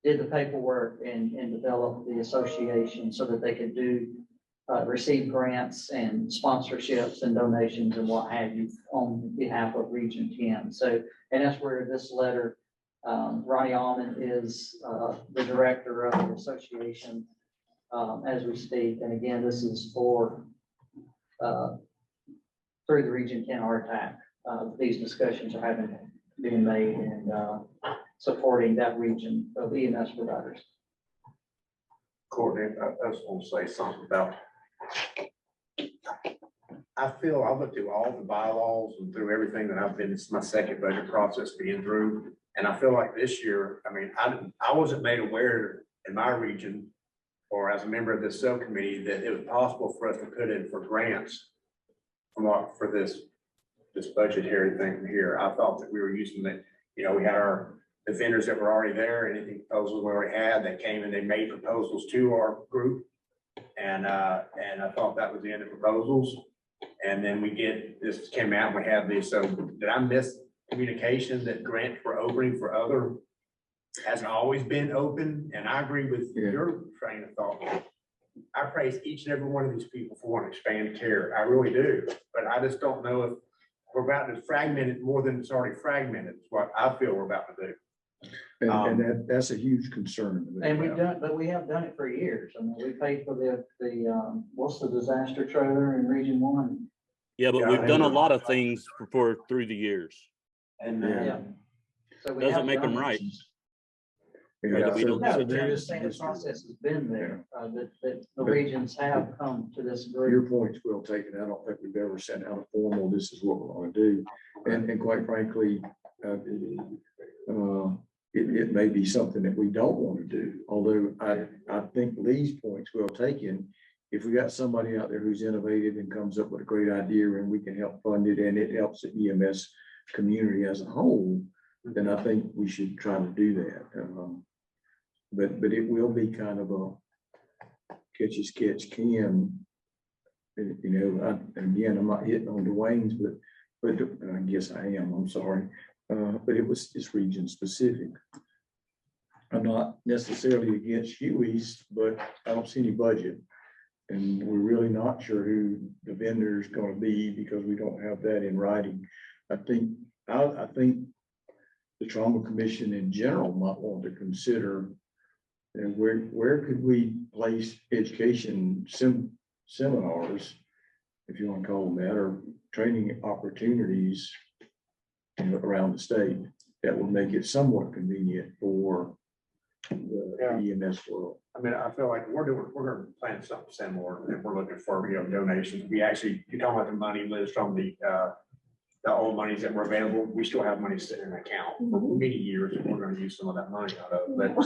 did the paperwork and developed the association so that they could receive grants and sponsorships and donations and what have you on behalf of Region 10. So, and that's where this letter, Ronnie Almond is the director of the association as we speak. And again, this is for through the Region 10 RTAC. These discussions are being made and supporting that region of EMS providers. Courtney, I just want to say something about, I feel I looked through all the bylaws and through everything that I've been, it's my second budget process being through. And I feel like this year, I mean, I wasn't made aware in my region or as a member of this subcommittee that it was possible for us to put in for grants for this budgetary thing from here. I thought that we were using that, we had the vendors that were already there, anything proposals we already had, they came and they made proposals to our group. And I thought that was the end of proposals. And then this came out and we have this. So did I miss communication that grants were opening for other, hasn't always been open? And I agree with your train of thought. I praise each and every one of these people for wanting to expand care. I really do. But I just don't know if we're about to fragment it more than it's already fragmented. It's what I feel we're about to do. And that's a huge concern. And we have done it for years. I mean, we paid for the what's the disaster trailer in Region 1? Yeah, but we've done a lot of things through the years. And so we doesn't make them right. Yeah, We don't- No, the process has been there, that the regions have come to this Your agreement. point's well taken. I don't think we've ever sent out a formal, this is what we're going to do. And quite frankly, it may be something that we don't want to do. Although I think Lee's point's well taken. If we got somebody out there who's innovative and comes up with a great idea and we can help fund it and it helps the EMS community as a whole, then I think we should try to do that. But it will be kind of a catch as catch can You know, and again, I'm not hitting on Dwayne's, but I guess I am, I'm sorry. But it was just region specific. I'm not necessarily against Huey's, but I don't see any budget. And we're really not sure who the vendor is gonna be because we don't have that in writing. I think the Trauma Commission in general might want to consider, and where could we place education seminars, if you want to call them that, or training opportunities, you know, around the state that would make it somewhat convenient for the EMS world. I mean, I feel like we're gonna plan something similar, if we're looking for, you know, donations. We actually, you're talking about the money list from the old monies that were available. We still have money sitting in an account many years, and we're gonna use some of that money out of, but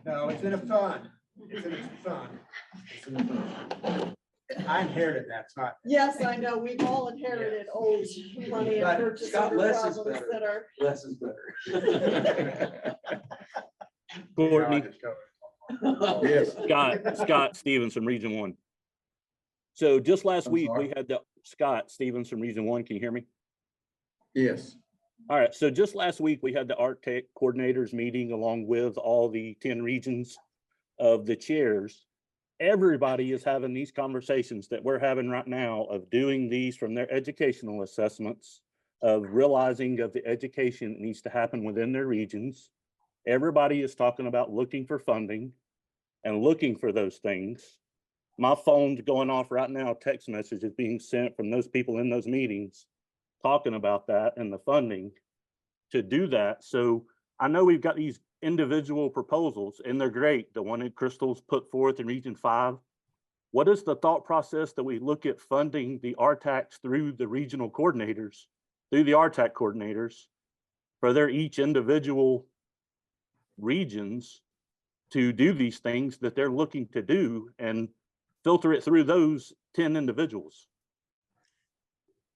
no, it's in a fund. It's in a fund. It's in a fund. I inherited that, it's not. Yes, I know, we've all inherited old money and purchase order problems that are. Less is better. Courtney. Yes. Scott Stevens from Region 1. So just last I'm week, sorry? we had Scott Stevens from Region 1. Can you hear me? Yes. All right. So just last week, we had the Art Tech coordinators meeting along with all the 10 regions of the chairs. Everybody is having these conversations that we're having right now of doing these from their educational assessments, of realizing of the education that needs to happen within their regions. Everybody is talking about looking for funding and looking for those things. My phone's going off right now. Text messages being sent from those people in those meetings talking about that and the funding to do that. So I know we've got these individual proposals and they're great. The one that Crystal's put forth in Region 5. What is the thought process that we look at funding the RTACs through the regional coordinators, through the RTAC coordinators for their each individual regions to do these things that they're looking to do and filter it through those 10 individuals?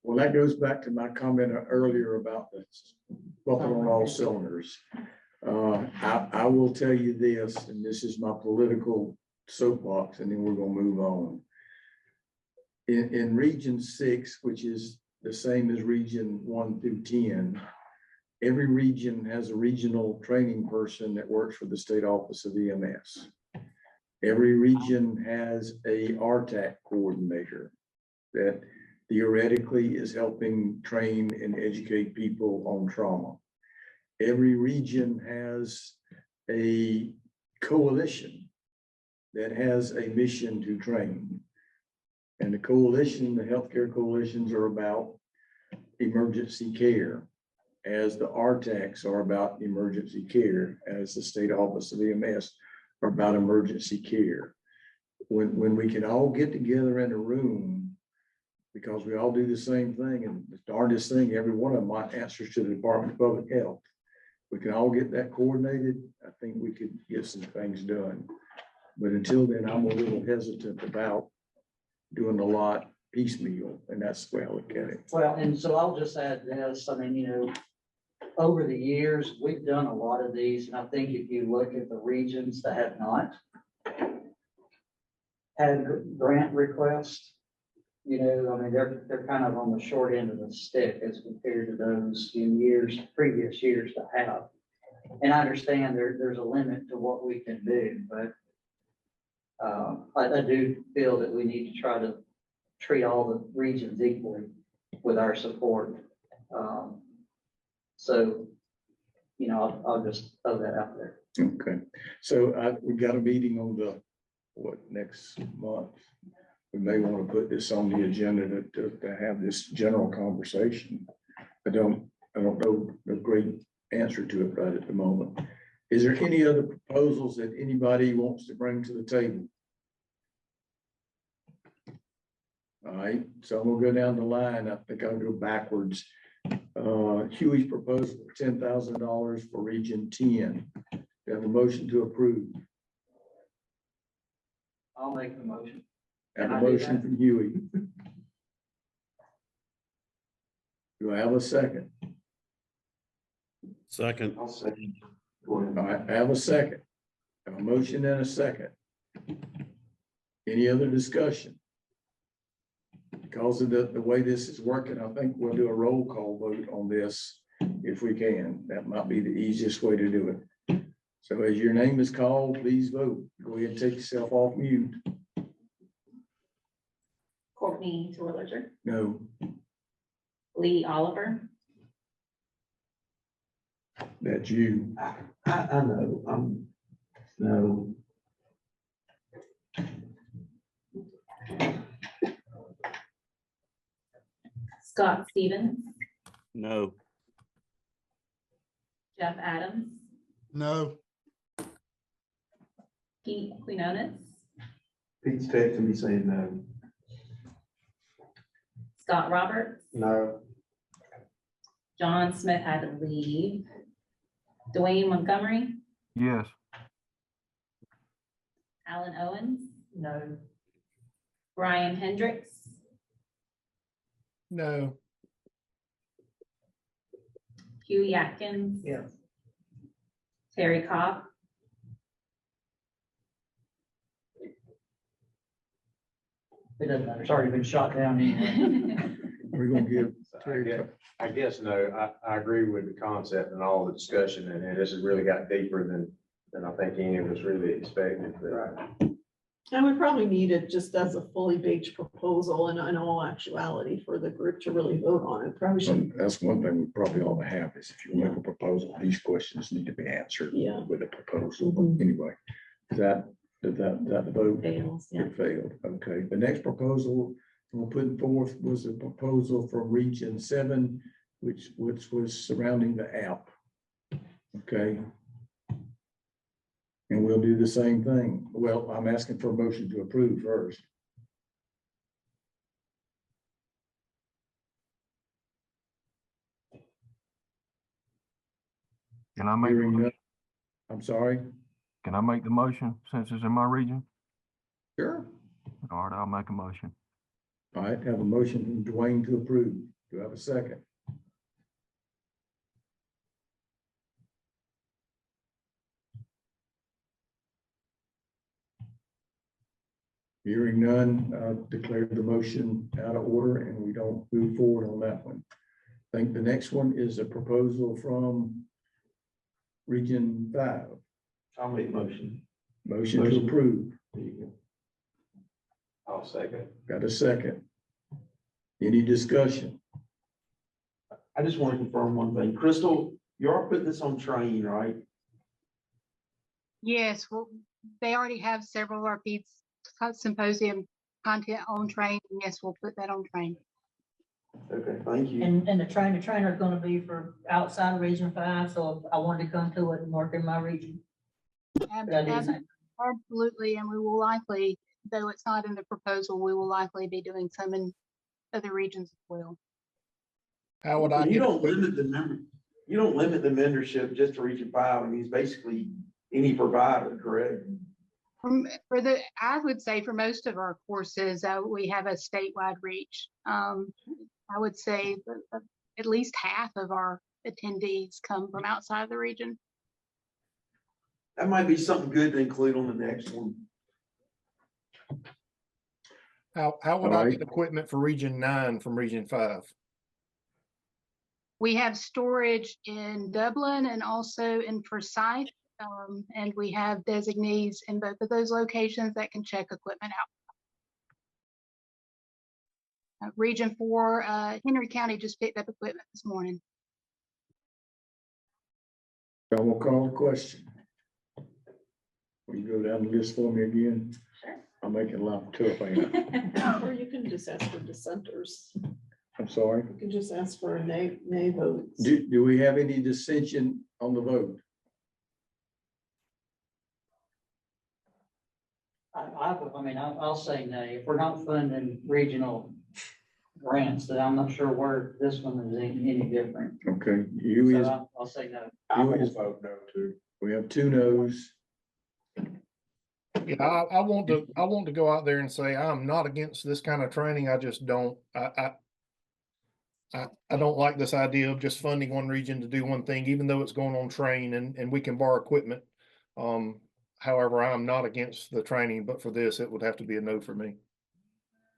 Well, that goes back to my comment earlier about the bumping on all cylinders. I will tell you this, and this is my political soapbox, and then we're gonna move on. In Region 6, which is the same as Region 1 through 10, every region has a regional training person that works for the State Office of EMS. Every region has a RTAC coordinator that theoretically is helping train and educate people on trauma. Every region has a coalition that has a mission to train. And the coalition, the healthcare coalitions are about emergency care, as the RTACs are about emergency care, as the State Office of EMS are about emergency care. When we can all get together in a room, because we all do the same thing, and the darndest thing, every one of them answers to the Department of Public Health. We can all get that coordinated. I think we could get some things done. But until then, I'm a little hesitant about doing a lot piecemeal, and that's the way I look at it. Well, and so I'll just add this, I mean, you know, over the years, we've done a lot of these, and I think if you look at the regions that have not had grant requests, you know, I mean, they're kind of on the short end of the stick as compared to those in previous years that have. And I understand there's a limit to what we can do, but I do feel that we need to try to treat all the regions equally with our support. So, you know, I'll just throw that out there. Okay, so we got a meeting on next month? We may want to put this on the agenda to have this general conversation. I don't know a great answer to it right at the moment. Is there any other proposals that anybody wants to bring to the table? All right, so I'm gonna go down the line. I think I'll go backwards. Huey's proposal for $10,000 for Region 10. We have a motion to approve. I'll make the motion. Have a motion from Huey. Do I have a second? Second. I'll second. All right, I have a second. I have a motion and a second. Any other discussion? because of the way this is working, I think we'll do a roll call vote on this if we can. That might be the easiest way to do it. So as your name is called, please vote. Go ahead and take yourself off mute. Courtney Terwilliger, No, Lee Oliver, that's you. I know, no, Scott Stevens, No. Jeff Adams, No. Pete Quinones, Pete's texting me saying no. Scott Roberts, No. John Smith had to leave, Dwayne Montgomery, Yes. Alan Owens, No. Brian Hendricks, No. Hughie Atkins, Yes. Terry Cobb, It doesn't matter. It's already been shot down anyway. We're gonna give So Terry. I guess no, I agree with the concept and all the discussion, and this has really got deeper than I think any of us really expected, but And we probably need it just as a fully baked proposal and in all actuality for the group to really vote on it. Probably should, That's one thing we probably ought to have is if you make a proposal, these questions need to be answered yeah. with a proposal. But Mhm. anyway, is that the vote? fails, yeah. It failed. Okay, the next proposal we're putting forth was a proposal from Region 7, which was surrounding the app. Okay. And we'll do the same thing. Well, I'm asking for a motion to approve first. Can I make, Hearing none. I'm sorry. can I make the motion since it's in my region? Sure. All right, I'll make a motion. All right, have a motion from Dwayne to approve. Do I have a second? Hearing none, declare the motion out of order and we don't move forward on that one. I think the next one is a proposal from Region 5. I'll make a motion. Motion to Motion. approve. There you go. I'll second. Got a second? Any discussion? I just want to confirm one thing. Crystal, you are putting this on train, right? Yes, well, they already have several of our PEDS symposium content on train. And yes, we'll put that on train. Okay, thank you. And the trainer are gonna be for outside of Region 5, so if I wanted to come to it and work in my region. Ab- That is- ab- Absolutely, and we will likely, though it's not in the proposal, we will likely be doing some in other regions as well. How would I You get? don't limit the membership just to Region 5. I mean, it's basically any provider, correct? For the, I would say for most of our courses, we have a statewide reach. I would say that at least half of our attendees come from outside the region. That might be something good to include on the next one. How would All I right. get equipment for Region 9 from Region 5? We have storage in Dublin and also in Forsyth. And we have designees in both of those locations that can check equipment out. Region 4, Henry County just picked up equipment this morning. I will call the question. Will you go down the list for me again? Sure. I'm making life tough, ain't I? Or you can just ask for dissenters. I'm sorry. You can just ask for a nay vote. Do we have any dissension on the vote? I'll say nay. If we're not funding regional grants, then I'm not sure where this one is any different. Okay, you So is, I'll say no. I You will is- vote no too. we have 2 no's. Yeah, I want to go out there and say, I'm not against this kind of training. I just don't, I don't like this idea of just funding one region to do one thing, even though it's going on train and we can borrow equipment. However, I'm not against the training, but for this, it would have to be a no for me.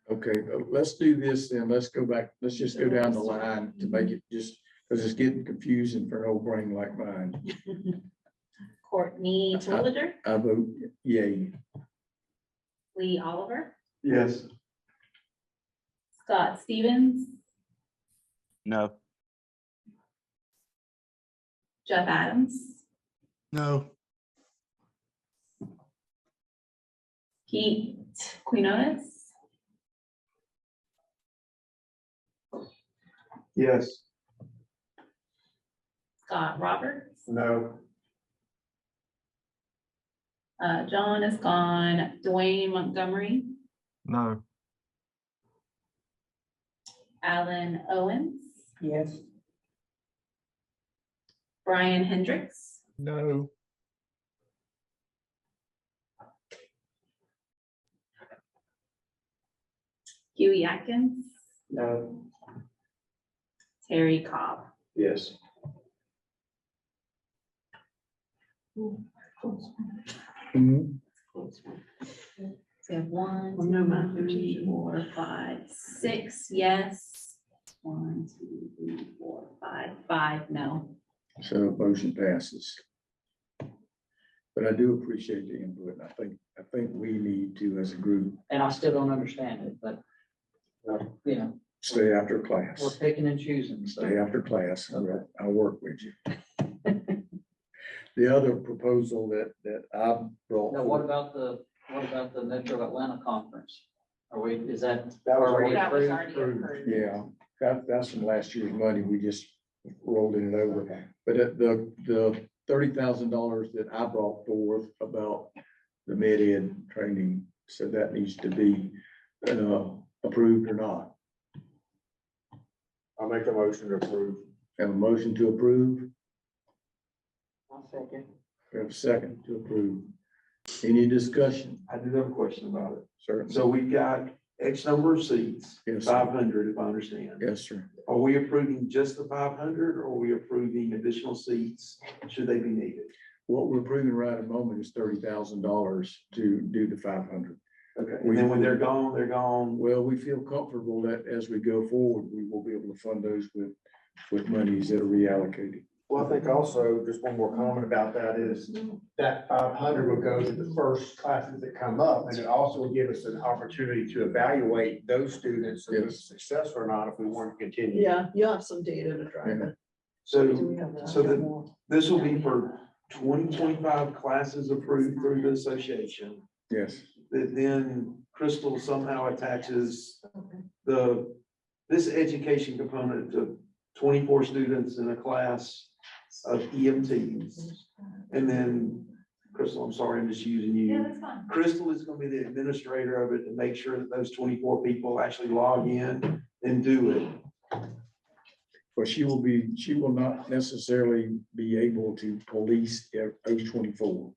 Okay, let's do this then. Let's go back. Let's just go down the line to make it just, because it's getting confusing for an old brain like mine. Courtney Terwilliger, I vote yay. Lee Oliver, Yes. Scott Stevens, No. Jeff Adams, No. Pete Quinones, Yes. Scott Roberts, No. John is gone, Dwayne Montgomery, No. Alan Owens, Yes. Brian Hendricks, No. Huey Atkins, No. Terry Cobb. Yes. Mhm. So we have one, Well, no math. 2, 3, 4, 5, 6, yes. 1, 2, 3, 4, 5, 5, no. So motion passes. But I do appreciate the input. I think we need to, as a group, And I still don't understand it, but, you know, stay after we're class. picking and choosing, so. Stay after class. I'll work with you. The other proposal that I brought. Now, what about the Metro Atlanta Conference? Are we, is that? That was already That was approved? already approved. Yeah, that's from last year's money. We just rolled it over. But the $30,000 that I brought forth about the med ed training, so that needs to be approved or not. I'll make a motion to approve. Have a motion to approve. I'll second. We have a second to approve. Any discussion? I do have a question about it. Certainly. So we've got X number of seats, Yes, sir. 500 if I understand. Yes, sir. Are we approving just the 500 or are we approving additional seats should they be needed? What we're approving right at the moment is $30,000 to do the 500. Okay, and then when they're gone, they're gone. Well, we feel comfortable that as we go forward, we will be able to fund those with monies that are reallocated. Well, I think also, just one more comment about that is that 500 will go to the first classes that come up. And it also will give us an opportunity to evaluate those students if it's successful or not, if we want to continue. Yeah, you'll have some data to drive it. So that this will be for 2025 classes approved through the association. Yes. That then Crystal somehow attaches this education component to 24 students in a class of EMTs. And then Crystal, I'm sorry, I'm just using you. Yeah, that's fine. Crystal is going to be the administrator of it to make sure that those 24 people actually log in and do it. But she will not necessarily be able to police those 24.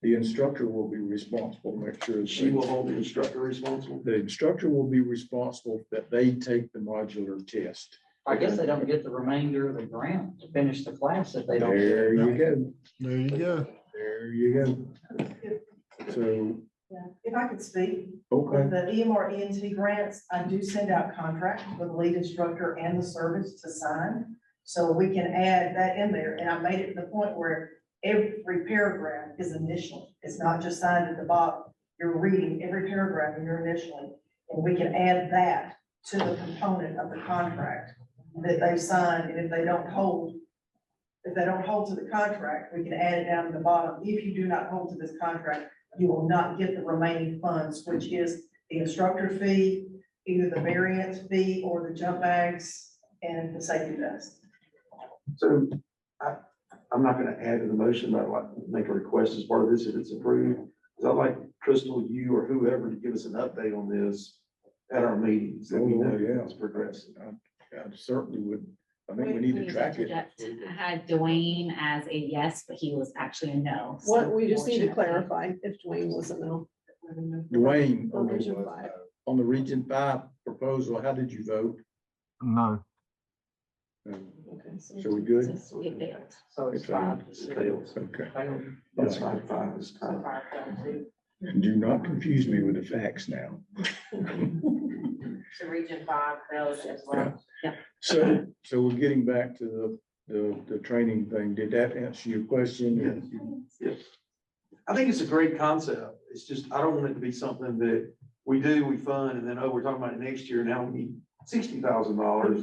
The instructor will be responsible to make sure. She will hold the instructor responsible. The instructor will be responsible that they take the modular test. I guess they don't get the remainder of the grant to finish the class if they don't. There you go. There you go. There you go. So, Yeah, if I could speak, okay, with the EMR ENT grants, I do send out contracts with the lead instructor and the service to sign. So we can add that in there, and I made it to the point where every paragraph is initial. It's not just signed at the bottom. You're reading every paragraph and you're initialing, and we can add that to the component of the contract that they sign, and if they don't hold to the contract, we can add it down to the bottom. If you do not hold to this contract, you will not get the remaining funds, which is the instructor fee, either the variance fee or the jump bags and the safety vest. So I'm not going to add to the motion, but I'd like to make a request as part of this if it's approved. Because I'd like Crystal, you or whoever to give us an update on this at our meetings. That we know it's progressing. I certainly would. I think we need to track it. I had Dwayne as a yes, but he was actually a no. so What, we just need to unfortunately- clarify if Dwayne was a no. Dwayne, Or Region 5. on the Region 5 proposal, how did you vote? No. Okay, So we good? It failed. So it's It failed. five to It six. fails. Okay. That's 5-5 is kind of. And do not confuse me with the facts now. So Region 5 those as well. So we're getting back to the training thing. Did that answer your question? Yes. I think it's a great concept. It's just, I don't want it to be something that we do, we fund, and then, oh, we're talking about it next year, now we need $60,000,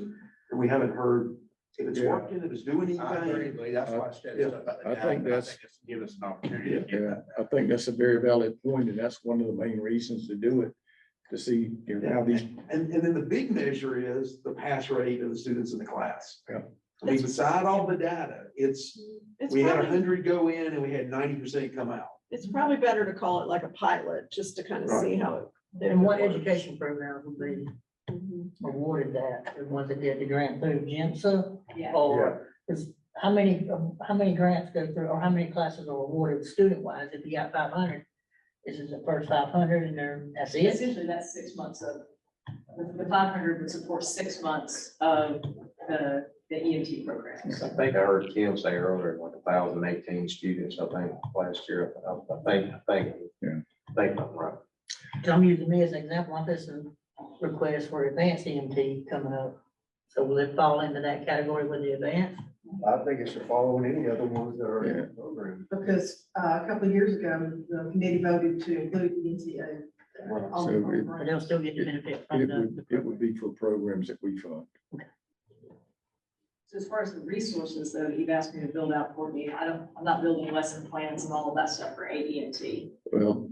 and we haven't heard if it's Yeah. working, if it's doing I agree, anything. Lee. That's why I said Yeah. stuff about the I data, think but that's- it's to give us an opportunity to get Yeah, I think that's a very valid point, and that's one of the main reasons to do it, to see how these. And then the big measure is the pass rate of the students in the class. Yeah. I mean, beside all the data, It's we had probably, 100 go in and we had 90% come out. it's probably better to call it like a pilot, just to kind of see how it. And what education programs would be Mhm. awarded that, the ones that did the grant through GIMSA? Yeah. Or is, how many grants go through, or how many classes are awarded student-wise? If you got 500, is it the first 500 and that's it? Essentially, that's 6 months of, the 500 would support 6 months of the EMT programs. I think I heard Kim say earlier, like 1,018 students, I think, last year. I think I'm right. So I'm using me as an example, I'm just a request for advanced EMT coming up. So will it fall into that category with the advanced? I think it should follow in any other ones that are in the program. Because a couple of years ago, the committee voted to include the NCA. So it- But they'll still get the benefit from It would be for programs that we fund. So as far as the resources though, you've asked me to build out for me, I'm not building lesson plans and all of that stuff for ADMT. Well,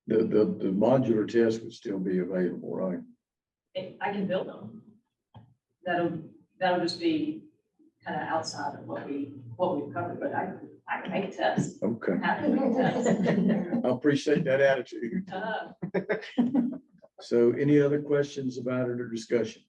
the modular test would still be available, right? I can build them. That'll just be kind of outside of what we've covered, but I can make a test. Okay, I'm happy to make a test. I appreciate that attitude. So any other questions about it or discussions?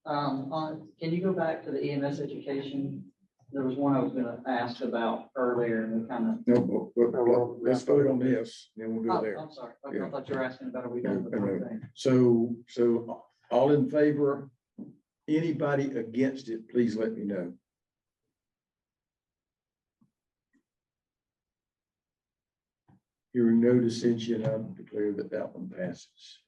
Can you go back to the EMS education? There was one I was gonna ask about earlier and we kind of. No, but let's vote on this, then we'll go Oh, there. I'm sorry. Yeah. I thought you were asking about, are we done with the No, no. whole thing? So all in favor? Anybody against it, please let me know. Hearing no dissension, I declare that that one passes.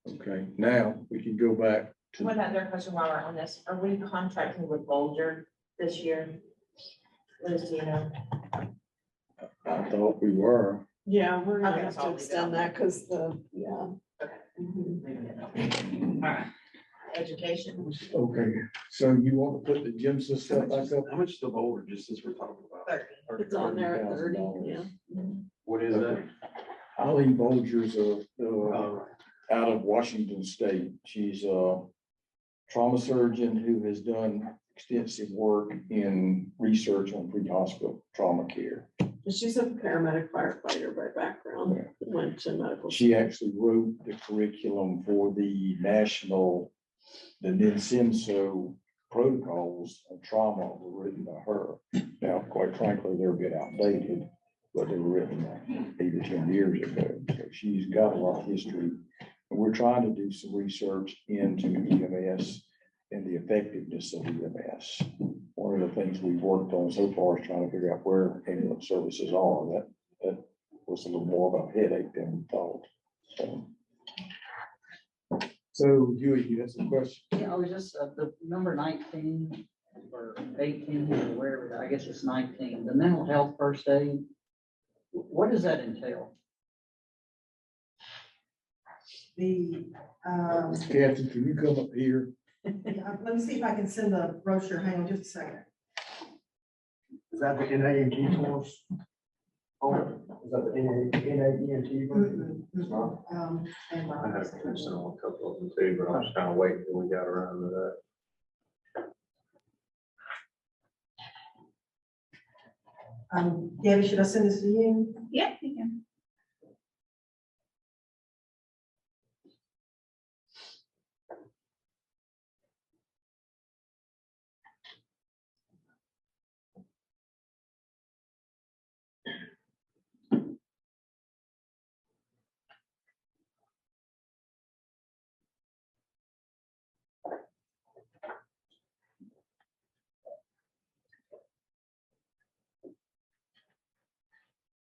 Okay, now we can go back to. One other question while we're on this, are we contracting with Bolger this year? Liz, do you know? I thought we were. Yeah, we're gonna Okay, have so to I'll leave it extend on that, cause yeah. All right. Education. Okay, so you want to put the gym stuff back up? How much is the board, just as we're talking about? 30. It's on there at 30, yeah. What is that? Eileen Bolger's Oh, out of Washington State. She's a trauma surgeon who has done extensive work in research on pre-hospital trauma care. She's a paramedic firefighter by background, went to medical. She actually wrote the curriculum for the NINCENSO protocols of trauma were written by her. Now, quite frankly, they're a bit outdated, but they were written like 8 or 10 years ago. So she's got a lot of history. And we're trying to do some research into EMS and the effectiveness of EMS. One of the things we've worked on so far is trying to figure out where ambulance services are. That was a little more of a headache than we thought. So Huey, you had some questions? Yeah, I was just, the number 19 or 18 or wherever, I guess it's 19, the mental health first aid. What does that entail? The, Kathy, can you come up here? yeah, let me see if I can send the brochure, hang on just a second. Is that the NAEMT course? Oh, is that the NAEMT? It's not. Stand by. I had a question on a couple of them too, but I was kind of waiting till we got around to that. Gabby, should I send this to you? Yeah, you can.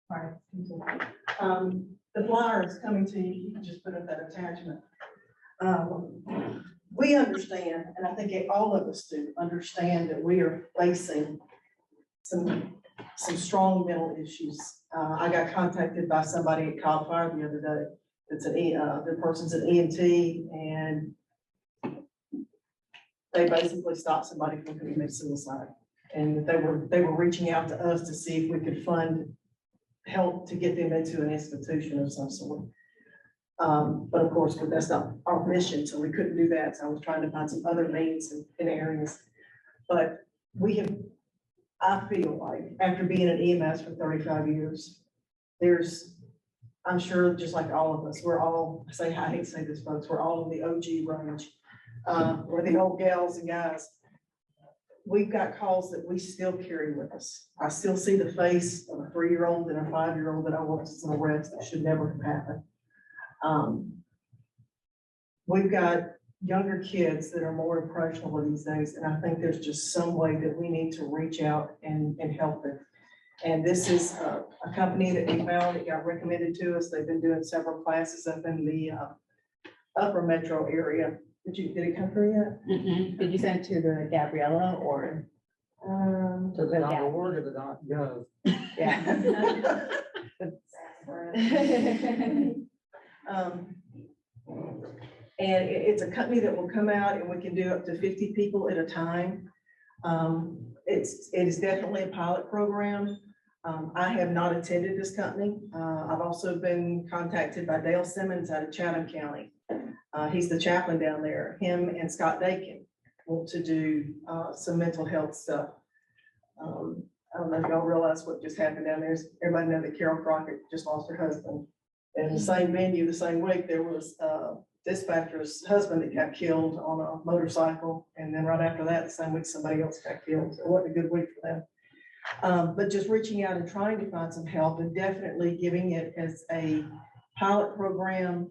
All right, The flyer is coming to you, you can just put up that attachment. We understand, and I think all of us do, understand that we are facing some strong mental issues. I got contacted by somebody at Cal Fire the other day. It's the person's an EMT, and they basically stopped somebody from committing suicide. And they were reaching out to us to see if we could fund help to get them into an institution of some sort. But of course, that's not our mission, so we couldn't do that. So I was trying to find some other means in areas. But I feel like after being an EMS for 35 years, I'm sure just like all of us, I hate to say this, folks, we're all in the OG range. We're the old gals and guys. We've got calls that we still carry with us. I still see the face of a 3-year-old and a 5-year-old that I watched as an arrest that should never have happened. We've got younger kids that are more impressionable these days, and I think there's just some way that we need to reach out and help them. And this is a company that we found that got recommended to us. They've been doing several classes up in the upper metro area. Did it come through yet? Did you send it to the Gabriella or? To the .org or the .gov? Yeah. And it's a company that will come out and we can do up to 50 people at a time. It is definitely a pilot program. I have not attended this company. I've also been contacted by Dale Simmons out of Chatham County. He's the chaplain down there. Him and Scott Dakin want to do some mental health stuff. I don't know if y'all realize what just happened down there. Everybody know that Carol Crockett just lost her husband. And the same venue, the same week, there was dispatcher's husband that got killed on a motorcycle. And then right after that, the same week, somebody else got killed. So it wasn't a good week for them. But just reaching out and trying to find some help and definitely giving it as a pilot program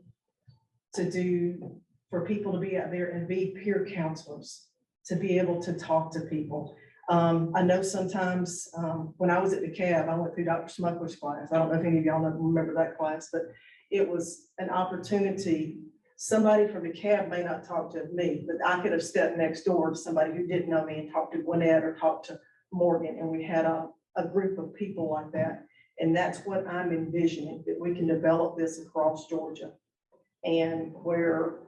to do for people to be out there and be peer counselors, to be able to talk to people. I know sometimes when I was at the cab, I went through Dr. Smuckler's class. I don't know if any of y'all remember that class, but it was an opportunity. Somebody from the cab may not talk to me, but I could have stepped next door to somebody who didn't know me and talked to Gwinnett or talked to Morgan. And we had a group of people like that. And that's what I'm envisioning, that we can develop this across Georgia. And where,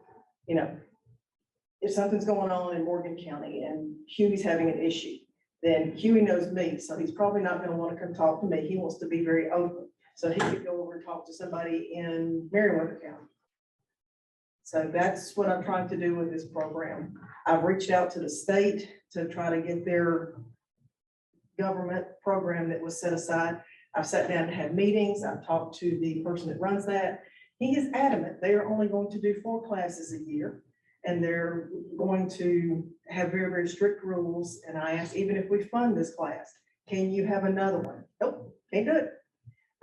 if something's going on in Morgan County and Huey's having an issue, then Huey knows me, so he's probably not gonna want to come talk to me. He wants to be very open. So he could go over and talk to somebody in Meriwether County. So that's what I'm trying to do with this program. I've reached out to the state to try to get their government program that was set aside. I've sat down and had meetings. I've talked to the person that runs that. He is adamant. They are only going to do 4 classes a year. And they're going to have very, very strict rules. And I asked, even if we fund this class, can you have another one? Nope, can't do it.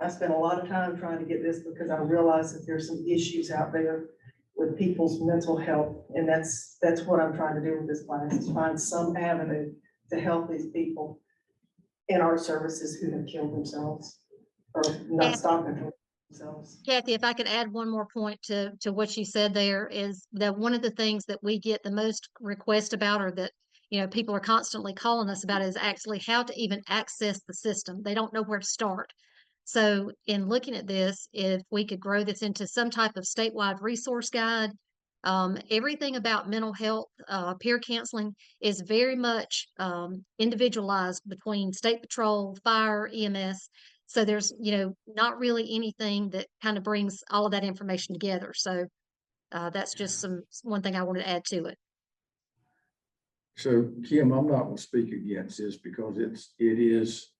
I spent a lot of time trying to get this because I realized that there's some issues out there with people's mental health. And that's what I'm trying to do with this class, is find some avenue to help these people in our services who have killed themselves or not stopping from themselves. Kathy, if I could add one more point to what you said there, is that one of the things that we get the most requests about, or that, people are constantly calling us about, is actually how to even access the system. They don't know where to start. So in looking at this, if we could grow this into some type of statewide resource guide, everything about mental health, peer counseling is very much individualized between state patrol, fire, EMS. So there's, not really anything that kind of brings all of that information together. So that's just one thing I wanted to add to it. So Kim, I'm not going to speak against this because it is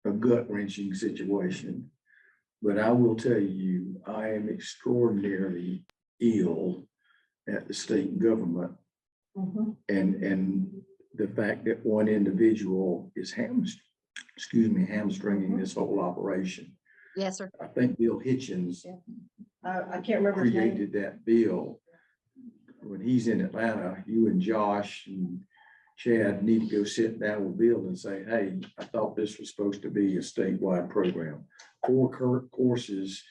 a gut wrenching situation, but I will tell you, I am extraordinarily ill at the state government. And the fact that one individual is hamstringing this whole operation. Yes, sir. I think Bill Hitchens I can't remember his name. created that bill. When he's in Atlanta, you and Josh and Chad need to go sit down with Bill and say, hey, I thought this was supposed to be a statewide program. 4 current courses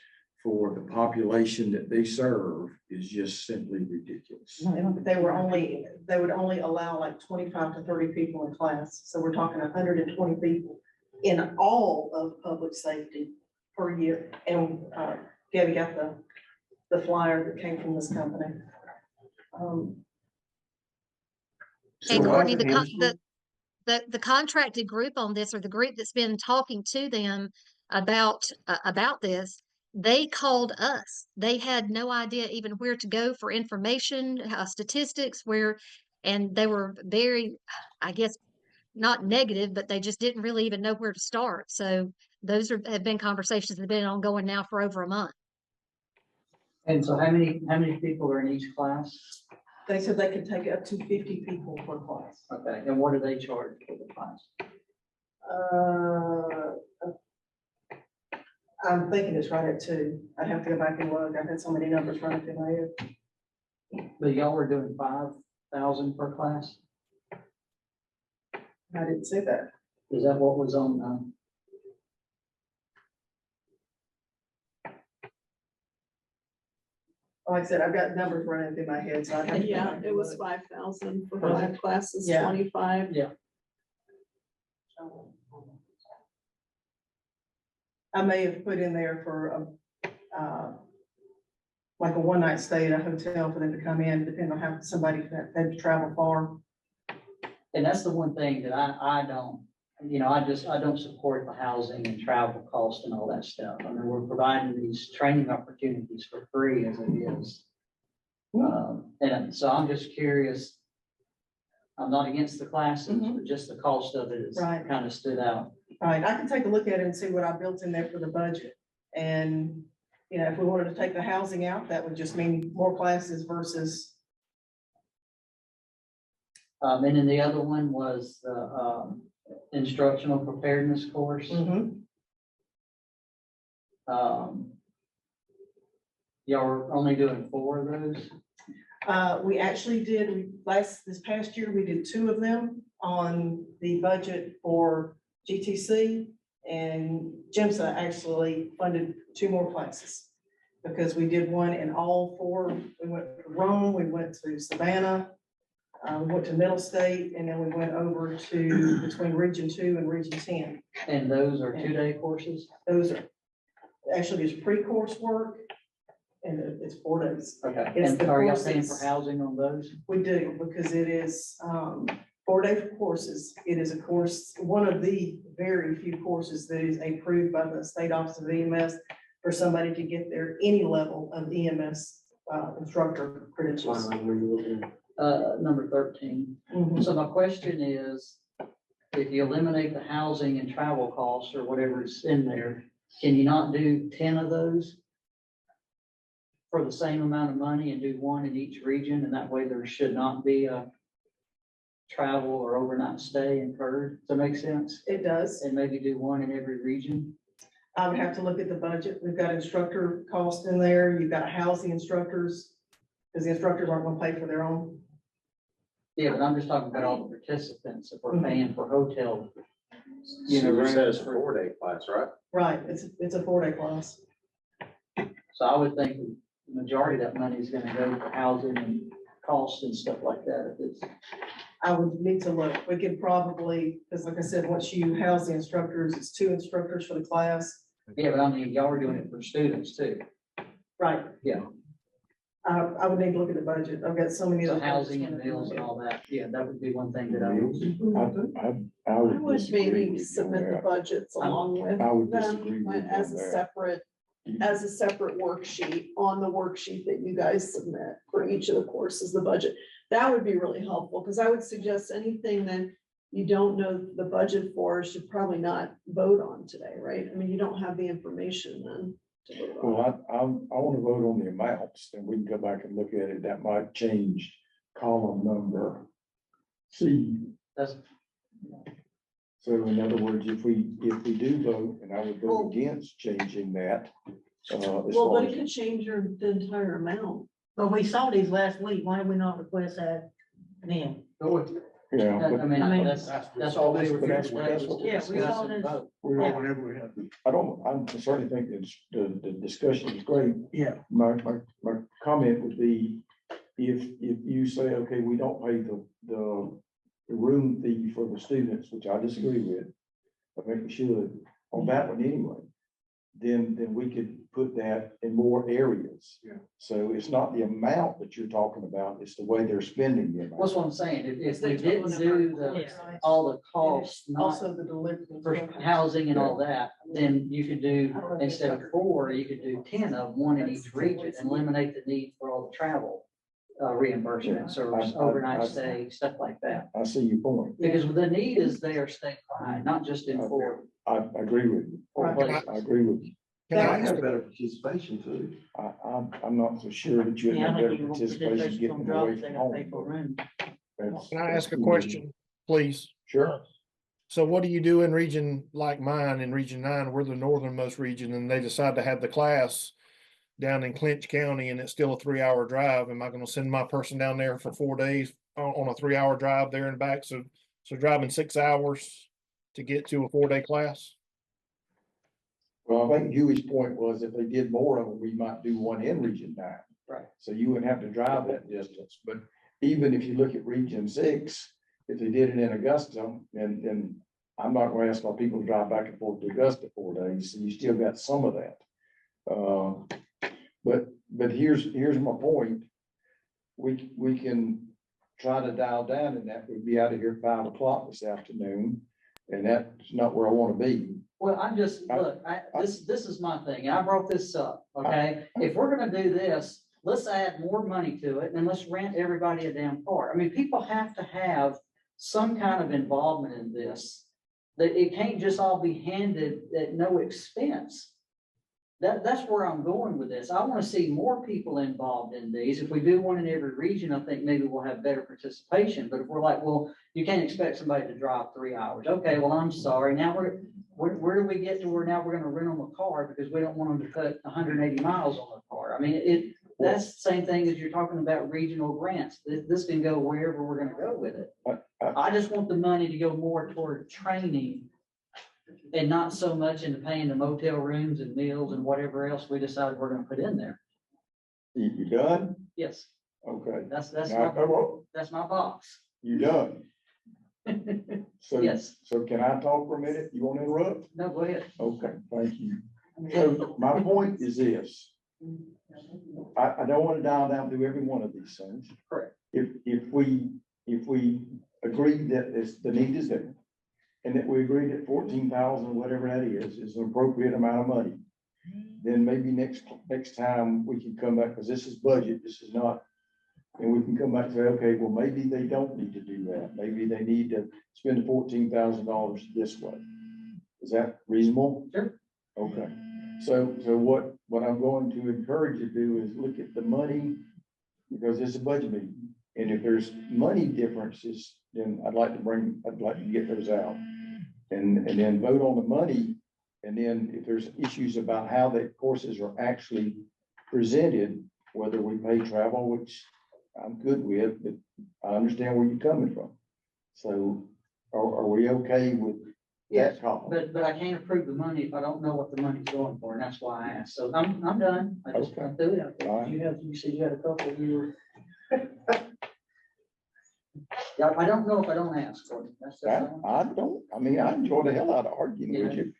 for the population that they serve is just simply ridiculous. They would only allow like 25 to 30 people in class, so we're talking 120 people in all of public safety per year. And Gabby got the flyer that came from this company. And So Courtney, the contracted group on this, or the group that's been talking to them about this, they called us. They had no idea even where to go for information, statistics, and they were very, I guess, not negative, but they just didn't really even know where to start. So those have been conversations that have been ongoing now for over a month. And so how many people are in each class? They said they could take up to 50 people per class. Okay, and what do they charge for the class? I'm thinking it's right at 2. I'd have to go back and look. I've had so many numbers running through my head. But y'all were doing 5,000 per class? I didn't say that. Is that what was on, Like I said, I've got numbers running through my head, so I'd have to. go Yeah, back and it was look. 5,000 for Was 5 classes, Yeah. 25. Yeah. I may have put in there for like a one-night stay at a hotel for them to come in, depending on how somebody that had to travel far. and that's the one thing that I don't, I don't support the housing and travel cost and all that stuff. I mean, we're providing these training opportunities for free as it is. And so I'm just curious. I'm not against the classes, but just the cost of it is Right. kind of stood out. All right, I can take a look at it and see what I built in there for the budget. And, if we wanted to take the housing out, that would just mean more classes versus, And then the other one was the instructional preparedness course. Y'all were only doing 4 of those? we actually did, this past year, we did 2 of them on the budget for GTC. And JIMSA actually funded 2 more classes because we did one in all 4. We went to Rome, we went to Savannah, we went to Middle State, and then we went over to between Region 2 and Region 10. And those are 2-day courses? Those are, actually, there's pre-course work and it's 4 days. Okay, It's and the are y'all paying for courses. housing on those? We do, because it is 4-day courses. It is a course, one of the very few courses that is approved by the State Office of EMS for somebody to get their any level of EMS instructor credentials. Number 13. So my question is, if you eliminate the housing and travel costs or whatever is in there, can you not do 10 of those for the same amount of money and do 1 in each region? And that way there should not be a travel or overnight stay incurred. Does that make sense? It does. And maybe do 1 in every region? I would have to look at the budget. We've got instructor cost in there. You've got housing instructors, because the instructors aren't gonna pay for their own. Yeah, but I'm just talking about all the participants. If we're paying for hotel. You said it's a 4-day class, right? Right, it's a 4-day class. So I would think the majority of that money is gonna go for housing and costs and stuff like that. If it's, I would need to look. We could probably, because like I said, once you house the instructors, it's 2 instructors for the class. yeah, but I mean, y'all are doing it for students too. Right. Yeah. I would need to look at the budget. I've got so many. So other housing things and running meals through and my all that, yeah, that would be one thing that I would. I I would would disagree maybe with you on submit the that. budgets along with I would them disagree with you as on a that. separate worksheet on the worksheet that you guys submit for each of the courses, the budget. That would be really helpful, because I would suggest anything that you don't know the budget for should probably not vote on today, right? I mean, you don't have the information then to vote on. Well, I want to vote on the amounts, then we can go back and look at it. That might change column number C. That's, So in other words, if we do vote, and I would vote against changing that. As Well, far but as it could change the entire amount. But we saw these last week. Why did we not request that then? go with, Yeah, I but mean, that's all we were But here that's today. what we're Yeah, we all discussing. just, Whenever we have. I'm certainly think that the discussion is great. Yeah. My comment would be, if you say, okay, we don't pay the room fee for the students, which I disagree with, I think we should, on that one anyway, then we could put that in more areas. Yeah. So it's not the amount that you're talking about, it's the way they're spending the amount. That's what I'm saying. If we They told didn't them do our the, websites. all the costs, not Also the delivery. for housing and all that, then you could do, instead of 4, you could do 10 of them, 1 in each region, and eliminate the need for all the travel reimbursements or overnight stay, stuff like that. I see your point. Because the need is there statewide, not just in 4. I agree with you. I agree with you. Can I have better participation too? I'm not so sure that you'd yeah, have I better think you want participation participation getting from them away jobs, they from gotta pay home. for a room. Can I ask a question, please? Sure. So what do you do in region like mine, in Region 9, we're the northernmost region, and they decide to have the class down in Clinch County, and it's still a 3-hour drive? Am I gonna send my person down there for 4 days on a 3-hour drive there and back? So driving 6 hours to get to a 4-day class? Well, I think Huey's point was if they did more of them, we might do one in Region 9. Right. So you wouldn't have to drive that distance, but even if you look at Region 6, if they did it in Augusta, and I'm not gonna ask our people to drive back and forth to Augusta 4 days, so you still got some of that. But here's my point. We can try to dial down, and that would be out of here at 5 o'clock this afternoon, and that's not where I wanna be. Well, I'm just, look, this is my thing, and I brought this up, okay? If we're gonna do this, let's add more money to it, and let's rent everybody a damn car. I mean, people have to have some kind of involvement in this. That it can't just all be handed at no expense. That's where I'm going with this. I wanna see more people involved in these. If we do one in every region, I think maybe we'll have better participation. But if we're like, well, you can't expect somebody to drive 3 hours. Okay, well, I'm sorry. Now where do we get to where now we're gonna rent them a car because we don't want them to cut 180 miles on their car? I mean, that's the same thing as you're talking about regional grants. This can go wherever we're gonna go with it. I just want the money to go more toward training and not so much into paying the motel rooms and meals and whatever else we decide we're gonna put in there. You done? Yes, Okay. that's my box. You done? So, Yes. so can I talk for a minute? You want to interrupt? No, go ahead. Okay, thank you. So my point is this. I don't want to dial down through every one of these things. Correct. If we agree that the need is there, and that we agree that 14,000, whatever that is an appropriate amount of money, then maybe next time we can come back, because this is budget, this is not, and we can come back and say, okay, well, maybe they don't need to do that. Maybe they need to spend $14,000 this way. Is that reasonable? Sure. Okay. So what I'm going to encourage you to do is look at the money, because it's a budget meeting. And if there's money differences, then I'd like to get those out. And then vote on the money. And then if there's issues about how the courses are actually presented, whether we pay travel, which I'm good with, but I understand where you're coming from. So are we okay with Yes, that call? but I can't approve the money if I don't know what the money's going for, and that's why I asked. So I'm done. I just Okay. threw it out there. All right. You said you had a couple, you were. Yeah, I don't know if I don't ask for it. I enjoy the hell out of arguing with you.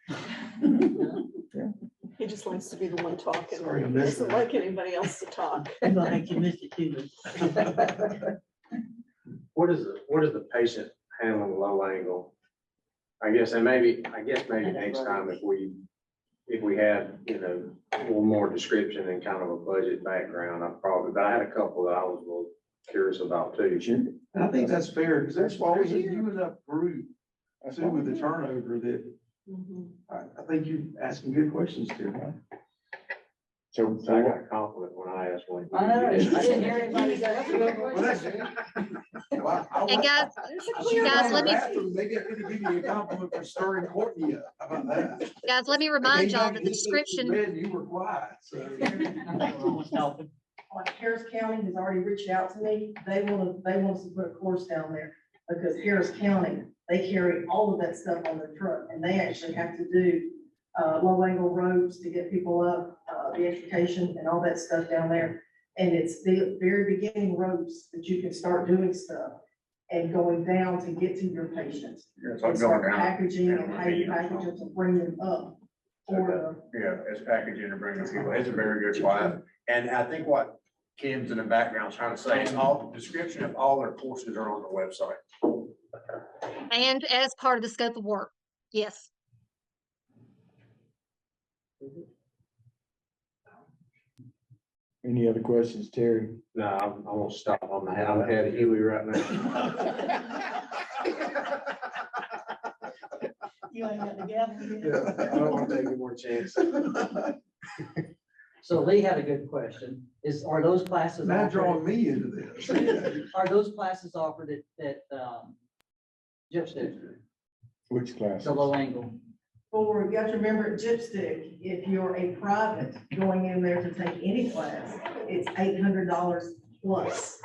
He just likes to be the one talking. Sorry, I He missed doesn't that. like anybody else to talk. Like you missed it too. What is the patient handling low angle? I guess maybe next time if we had, a little more description and kind of a budget background, but I had a couple that I was a little curious about too. And I think that's fair, because there's always a you enough group, too, with the turnover that I think you're asking good questions here, huh? So I got a compliment when I asked one. I know, I didn't hear anybody say that's a good Well, question. And guys, let me, Maybe I could have given you a compliment for stirring Courtney up. How about that? guys, let me remind y'all that the description, Red, you were quiet, so. Like Harris County has already reached out to me. They want us to put a course down there. because Harris County, they carry all of that stuff on their truck, and they actually have to do low angle roads to get people up, the education and all that stuff down there. And it's the very beginning roads that you can start doing stuff and going down to get to your patients. It's And like start going down. packaging and how you package them to bring them up. For Yeah, it's packaging and bringing people. It's a very good class. And I think what Kim's in the background is trying to say is all the description of all their courses are on the website. And as part of the scope of work, yes. Any other questions, Terry? No, I'm gonna stop on the head. I'm ahead of Huey right now. You ain't got the gavel I yet? don't want to take any more chances. So Lee had a good question. Are those classes? Now offered- drawing me into this. Are those classes offered at Jeff Stick, Which class? the low angle? you got to remember at Gypstick, if you're a private going in there to take any class, it's $800 plus.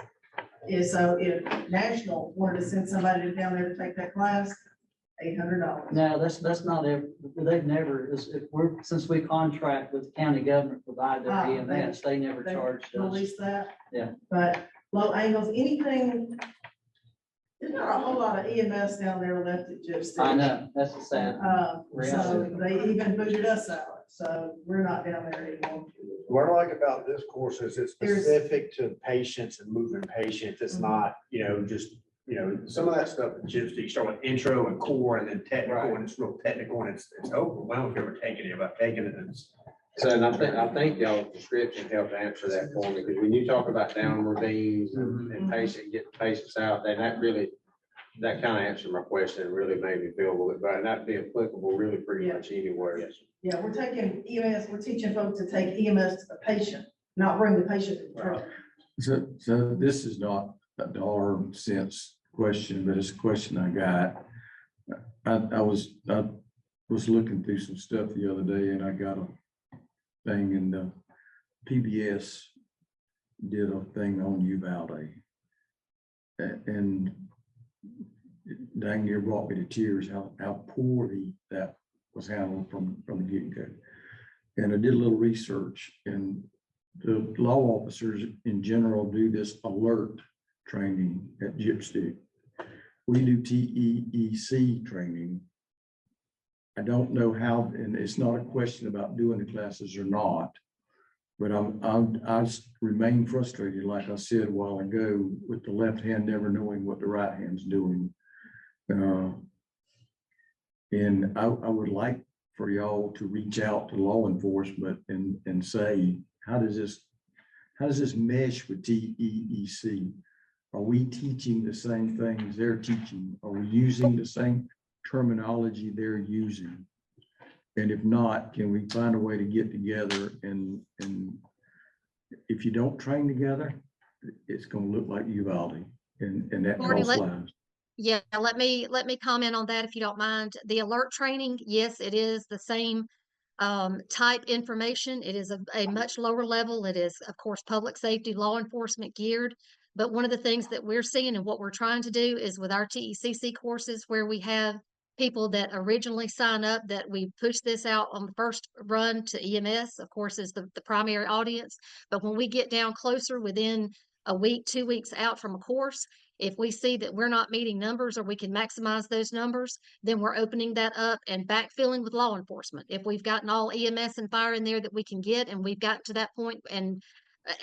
And so if National wanted to send somebody down there to take that class, $800. No, that's not they've never, since we contract with the county government, provide their Ah, EMS, they never They charged us. release that. Yeah. But low angles, anything, there's not a whole lot of EMS down there left at Gypstick. I know, that's the sad. So reality. they even booted us out, so we're not down there anymore. What I like about this course is it's There's- specific to patients and moving patients. It's not, just, some of that stuff, just you start with intro and core and then technical, and it's real technical and it's overwhelming if you're ever taking it, about taking it. And it's, So, and I think y'all's description helped answer that for me, because when you talk about down ravines and getting patients out, then that kind of answered my question and really made me feel a little bit better. And that'd be applicable really pretty much anywhere. Yeah, we're taking EMS, we're teaching folks to take EMS to the patient, not bring the patient to the truck. So this is not a dollar cents question, but it's a question I got. I was looking through some stuff the other day and I got a thing and the PBS did a thing on Uvalde. And dang near brought me to tears how poorly that was handled from the get-go. And I did a little research, and the law officers in general do this alert training at Gypstick. We do TEEC training. I don't know how, and it's not a question about doing the classes or not, but I remain frustrated, like I said a while ago, with the left hand never knowing what the right hand's doing. And I would like for y'all to reach out to law enforcement and say, how does this mesh with TEEC? Are we teaching the same things they're teaching? Are we using the same terminology they're using? And if not, can we find a way to get together and if you don't train together, it's gonna look like Uvalde and that Marty, costs lives. Yeah, let me comment on that if you don't mind. The alert training, yes, it is the same type information. It is a much lower level. It is, of course, public safety, law enforcement geared. But one of the things that we're seeing and what we're trying to do is with our TECC courses, where we have people that originally sign up, that we push this out on the first run to EMS, of course, is the primary audience. But when we get down closer within a week, 2 weeks out from a course, if we see that we're not meeting numbers or we can maximize those numbers, then we're opening that up and backfilling with law enforcement. If we've gotten all EMS and fire in there that we can get, and we've gotten to that point and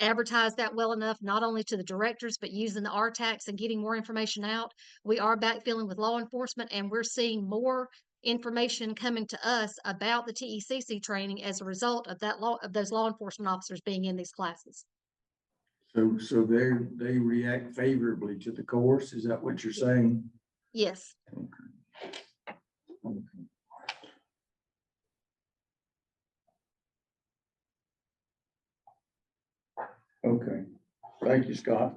advertise that well enough, not only to the directors, but using the RTACs and getting more information out, we are backfilling with law enforcement, and we're seeing more information coming to us about the TECC training as a result of those law enforcement officers being in these classes. So they react favorably to the course. Is that what you're saying? Yes. Okay. Thank you, Scott.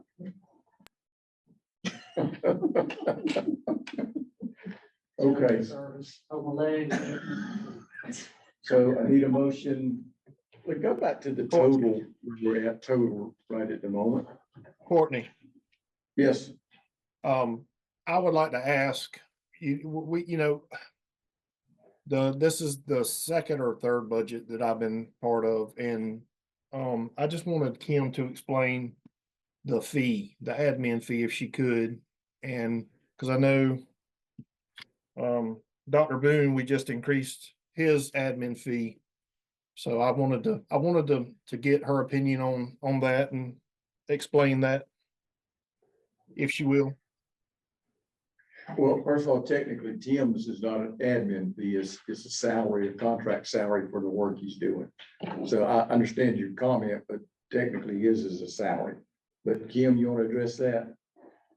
Okay. On the leg. So I need a motion. We go back to the total. We're at total right at the moment. Courtney, Yes. I I would like to ask, you know, this is the second or third budget that I've been part of, and I just wanted Kim to explain the fee, the admin fee, if she could, and because I know Dr. Boone, we just increased his admin fee. So I wanted to get her opinion on that and explain that, if she will. Well, first of all, technically, Tim's is not an admin fee, it's a salary, a contract salary for the work he's doing. So I understand your comment, but technically his is a salary. But Kim, you want to address that?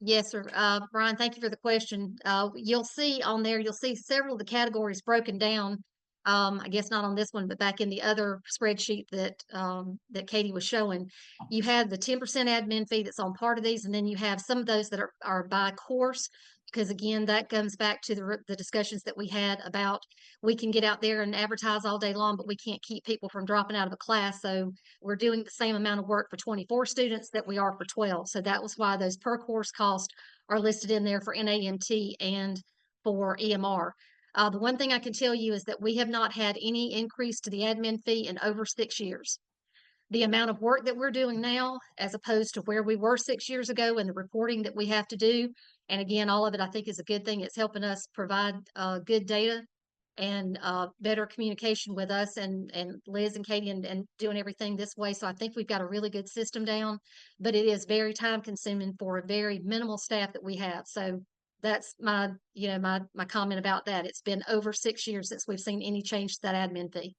Yes, sir. Brian, thank you for the question. You'll see on there, you'll see several of the categories broken down. I guess not on this one, but back in the other spreadsheet that Katie was showing, you have the 10% admin fee that's on part of these, and then you have some of those that are by course. Because again, that comes back to the discussions that we had about we can get out there and advertise all day long, but we can't keep people from dropping out of a class. So we're doing the same amount of work for 24 students that we are for 12. So that was why those per course costs are listed in there for NAMT and for EMR. The one thing I can tell you is that we have not had any increase to the admin fee in over 6 years. The amount of work that we're doing now, as opposed to where we were 6 years ago, and the reporting that we have to do, and again, all of it I think is a good thing. It's helping us provide good data and better communication with us and Liz and Katie and doing everything this way. So I think we've got a really good system down, but it is very time consuming for a very minimal staff that we have. So that's my comment about that. It's been over 6 years since we've seen any change to that admin fee.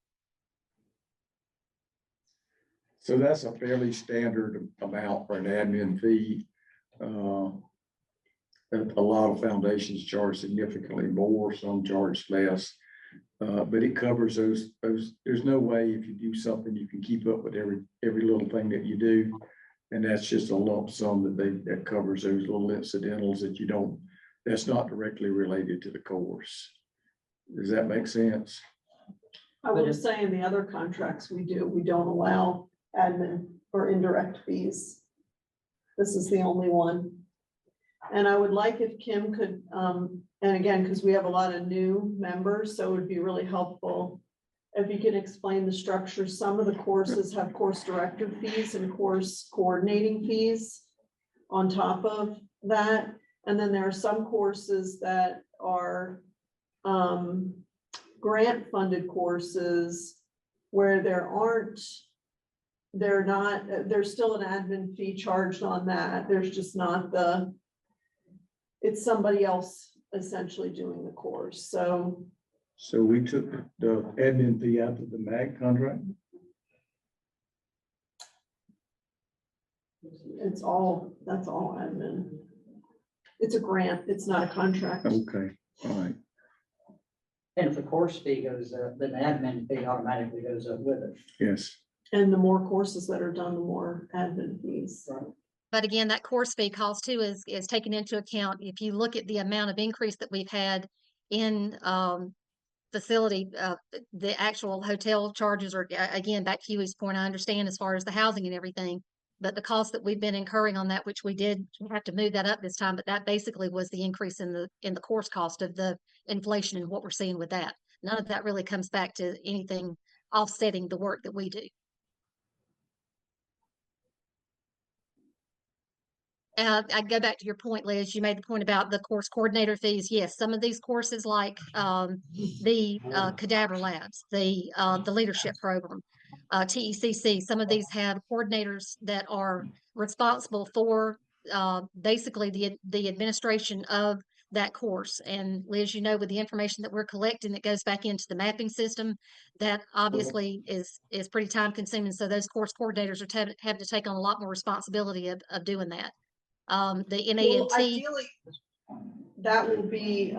So that's a fairly standard amount for an admin fee. A lot of foundations charge significantly more, some charge less. But it covers those, there's no way if you do something, you can keep up with every little thing that you do. And that's just a lump sum that covers those little incidentals that that's not directly related to the course. Does that make sense? I will just say in the other contracts we don't allow admin or indirect fees. This is the only one. And I would like if Kim could, and again, because we have a lot of new members, so it would be really helpful if you can explain the structure. Some of the courses have course director fees and course coordinating fees on top of that. And then there are some courses that are grant funded courses where there's still an admin fee charged on that. There's just not it's somebody else essentially doing the course. So we took the admin fee out of the MAC contract? that's all admin. It's a grant, it's not a contract. Okay, all right. And if the course fee goes up, then the admin fee automatically goes up with it. Yes. And the more courses that are done, the more admin fees. Right. But again, that course fee cost too is taken into account. If you look at the amount of increase that we've had in facility, the actual hotel charges are, again, back to Huey's point, I understand as far as the housing and everything, but the cost that we've been incurring on that, which we did have to move that up this time, but that basically was the increase in the course cost of the inflation and what we're seeing with that. None of that really comes back to anything offsetting the work that we do. I go back to your point, Liz. You made the point about the course coordinator fees. Yes, some of these courses like the cadaver labs, the leadership program, TECC, some of these have coordinators that are responsible for basically the administration of that course. And Liz, you know, with the information that we're collecting that goes back into the mapping system, that obviously is pretty time consuming. So those course coordinators are having to take on a lot more responsibility of doing that. The NAMT. Well, ideally, that will be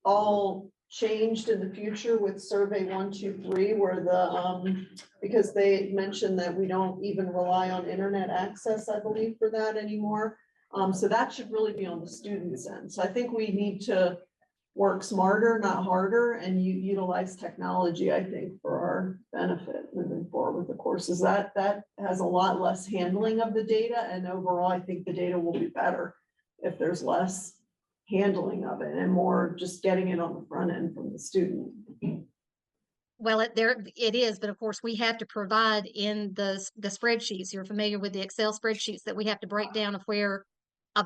all changed in the future with survey 123, where because they mentioned that we don't even rely on internet access, I believe, for that anymore. So that should really be on the student's end. So I think we need to work smarter, not harder, and utilize technology, I think, for our benefit moving forward with the courses. That has a lot less handling of the data, and overall, I think the data will be better if there's less handling of it and more just getting it on the front end from the student. Well, it is, but of course, we have to provide in the spreadsheets. You're familiar with the Excel spreadsheets that we have to break down of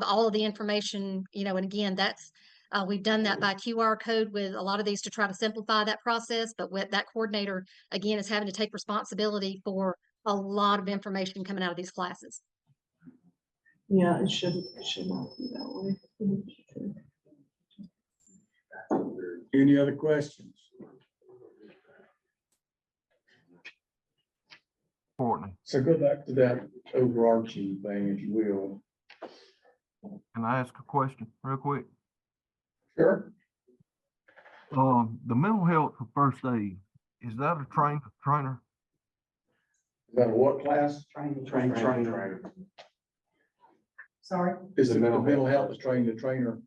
all of the information, and again, we've done that by QR code with a lot of these to try to simplify that process, but with that coordinator, again, is having to take responsibility for a lot of information coming out of these classes. Yeah, it should not be that way. Any other questions? Courtney, So go back to that overarching thing, if you will. can I ask a question real quick? Sure. The mental health for first aid, is that a trainer? Is that a what class? Trainer. Sorry, Is it the mental health is training the trainer?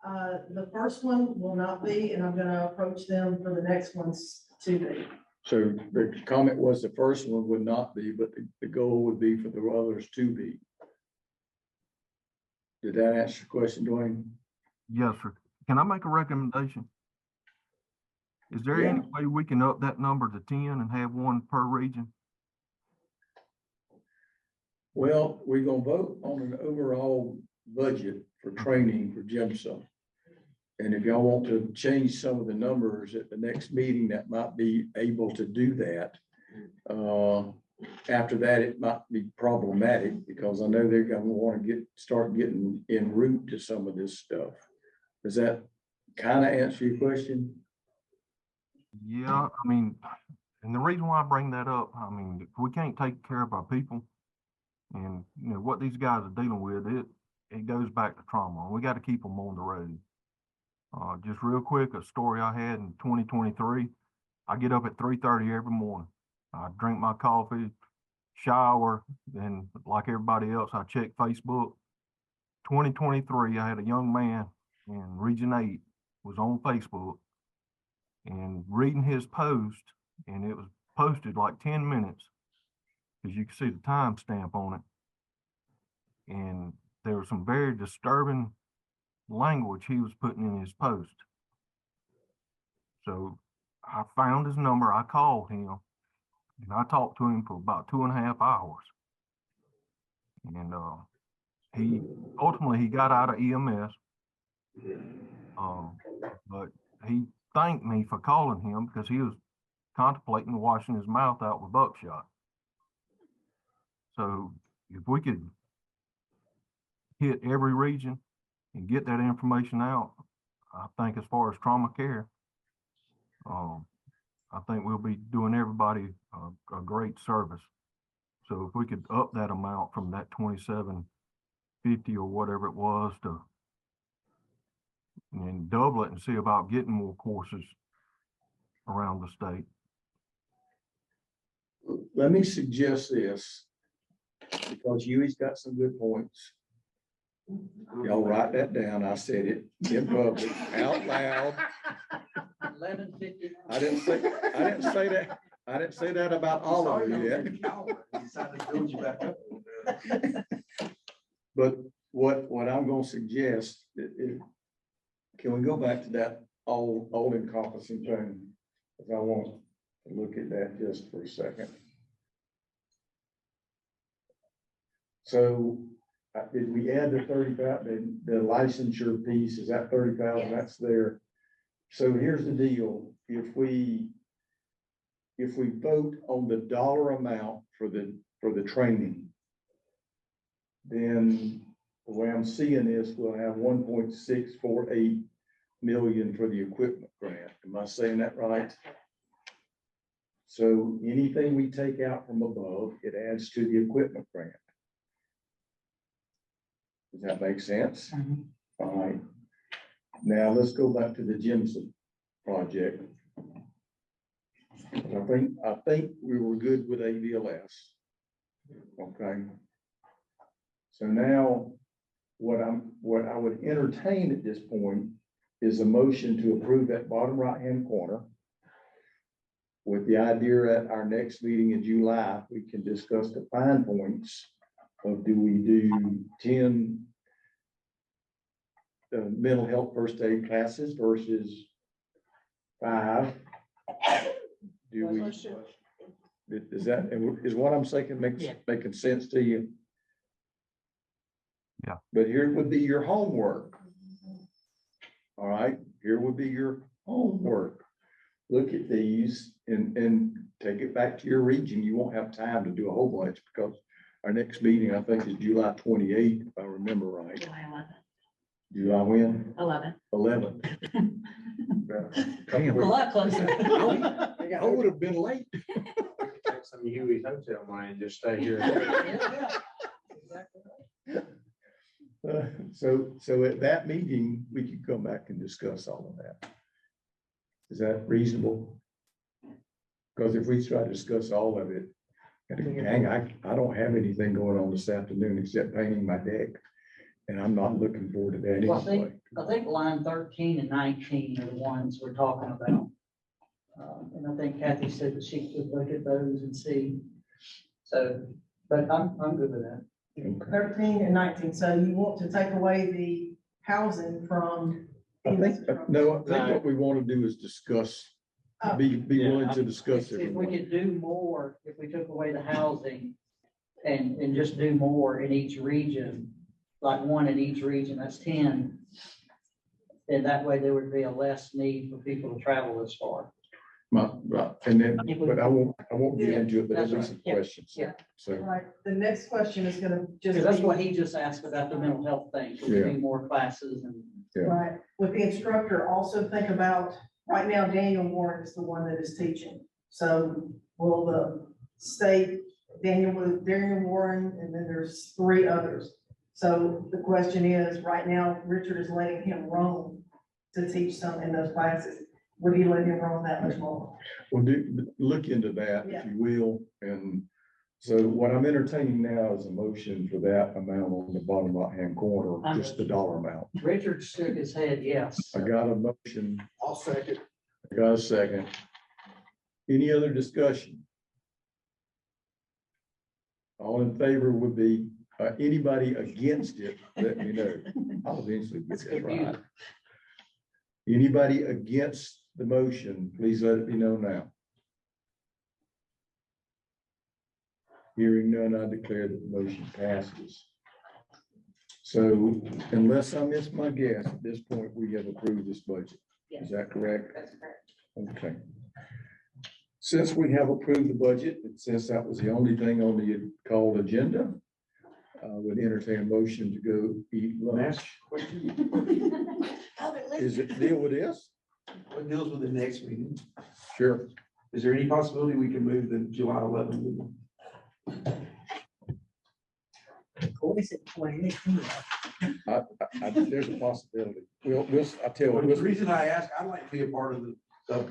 the first one will not be, and I'm gonna approach them for the next ones to be. So the comment was the first one would not be, but the goal would be for the others to be. Did that answer your question, Dwayne? Yes, sir. Can I make a recommendation? Is there any way we can up that number to 10 and have one per region? Well, we're gonna vote on an overall budget for training for GEMSA. And if y'all want to change some of the numbers at the next meeting, that might be able to do that. After that, it might be problematic because I know they're gonna want to start getting en route to some of this stuff. Does that kind of answer your question? Yeah, I mean, and the reason why I bring that up, I mean, if we can't take care of our people and, what these guys are dealing with, it goes back to trauma. We got to keep them on the road. Just real quick, a story I had in 2023. I get up at 3:30 every morning. I drink my coffee, shower, then like everybody else, I check Facebook. 2023, I had a young man in Region 8 was on Facebook and reading his post, and it was posted like 10 minutes because you can see the timestamp on it. And there was some very disturbing language he was putting in his post. So I found his number, I called him, and I talked to him for about 2.5 hours. And he ultimately got out of EMS, but he thanked me for calling him because he was contemplating washing his mouth out with buckshot. So if we could hit every region and get that information out, I think as far as trauma care, I think we'll be doing everybody a great service. So if we could up that amount from that 2750 or whatever it was and double it and see about getting more courses around the state. Let me suggest this, because Huey's got some good points. Y'all write that down. I said it in public, out loud. 11:50. I didn't say that about all of you yet. But what I'm gonna suggest, can we go back to that all encompassing thing? Because I want to look at that just for a second. So did we add the 30,000, the licensure piece, is that 30,000? That's there. So here's the deal. If we vote on the dollar amount for the training, then the way I'm seeing this, we'll have 1.648 million for the equipment grant. Am I saying that right? So anything we take out from above, it adds to the equipment grant. Does that make sense? All right. Now let's go back to the GEMSA project. I think we were good with AVLS. Okay. So now what I would entertain at this point is a motion to approve that bottom right-hand corner, with the idea at our next meeting in July, we can discuss the fine points of do we do 10 mental health first aid classes versus 5. Do we, is that, is what I'm saying making sense to you? Yeah. But here would be your homework. All right, here would be your homework. Look at these and take it back to your region. You won't have time to do a whole bunch because our next meeting, I think, is July 28th, if I remember right. July 11th. July when? 11th. 11th. A lot closer. I would have been late. Take some Huey's hotel money and just stay here. So at that meeting, we could come back and discuss all of that. Is that reasonable? Because if we try to discuss all of it, dang, I don't have anything going on this afternoon except painting my deck. And I'm not looking forward to that Well, anyway. I think line 13 and 19 are the ones we're talking about. And I think Kathy said that she could look at those and see. So, but I'm good with that. 13 and 19, so you want to take away the housing from. I think what we want to do is discuss, be willing to discuss it. If we could do more, if we took away the housing and just do more in each region, like 1 in each region, that's 10. And that way there would be a less need for people to travel this far. Right, and then, but I won't get into it, but That's there'll be right. some Yeah. questions. Yeah. So, Right, the next question is gonna just. Because that's be- what he just asked about the mental health thing, would be more classes and. yeah, Right, with the instructor, also think about, right now, Daniel Warren is the one that is teaching. So will the state, Daniel Warren, and then there's 3 others. So the question is, right now, Richard is letting him roam to teach some in those classes. Would he let him roam that much more? well, look into that, if you will, and so what I'm entertaining now is a motion for that amount on the bottom right-hand corner, just the dollar amount. Richard shook his head, yes. I got a motion, I'll second. I got a second. Any other discussion? All in favor would be, anybody against it, let me know. I'll eventually get that right. Anybody against the motion, please let it be known now. Hearing none, I declare that the motion passes. So unless I miss my guess, at this point, we have approved this budget. Is that correct? That's correct. Okay. Since we have approved the budget, and since that was the only thing on the called agenda, would entertain a motion to go eat lunch. Is it deal with this? What deals with the next meeting? Sure. Is there any possibility we can move the July 11th meeting? There's a possibility. I tell Well, you, the reason I ask, I'd like to be a part of the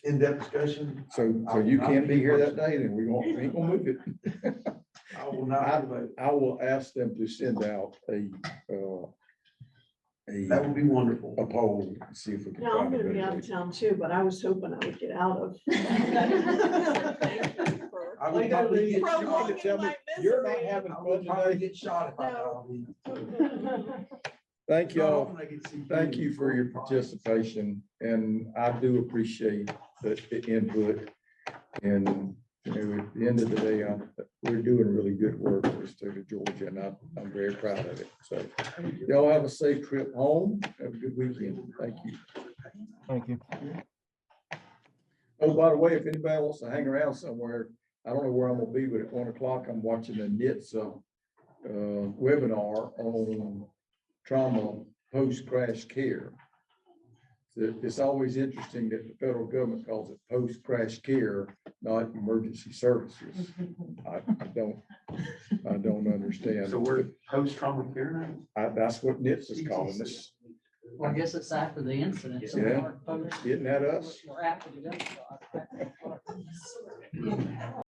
in-depth discussion. so you can't be here that day, then we ain't gonna move it. I will not. I will ask them to send out That would be wonderful. a poll, and see if we can. No, I'm find a gonna be better out date. of town too, but I was hoping I would get out of. I would probably get Prolonging shot. my You're not misery. I having fun would probably today. get shot if I got Thank y'all. Thank you for your participation, and I do appreciate the input. And, you know, at the end of the day, we're doing really good work for the state of Georgia, and I'm very proud of it. So y'all have a safe trip home. Have a good weekend. Thank you. Thank you. Oh, by the way, if anybody wants to hang around somewhere, I don't know where I'm gonna be, but at 1 o'clock, I'm watching a NHTSA webinar on trauma post-crash care. It's always interesting that the federal government calls it post-crash care, not emergency services. I don't understand. So we're post-trauma care now? That's what NHTSA is calling this. Well, I guess it's after the incident. so Yeah. we aren't focused- Isn't that us? We're after the gunshot.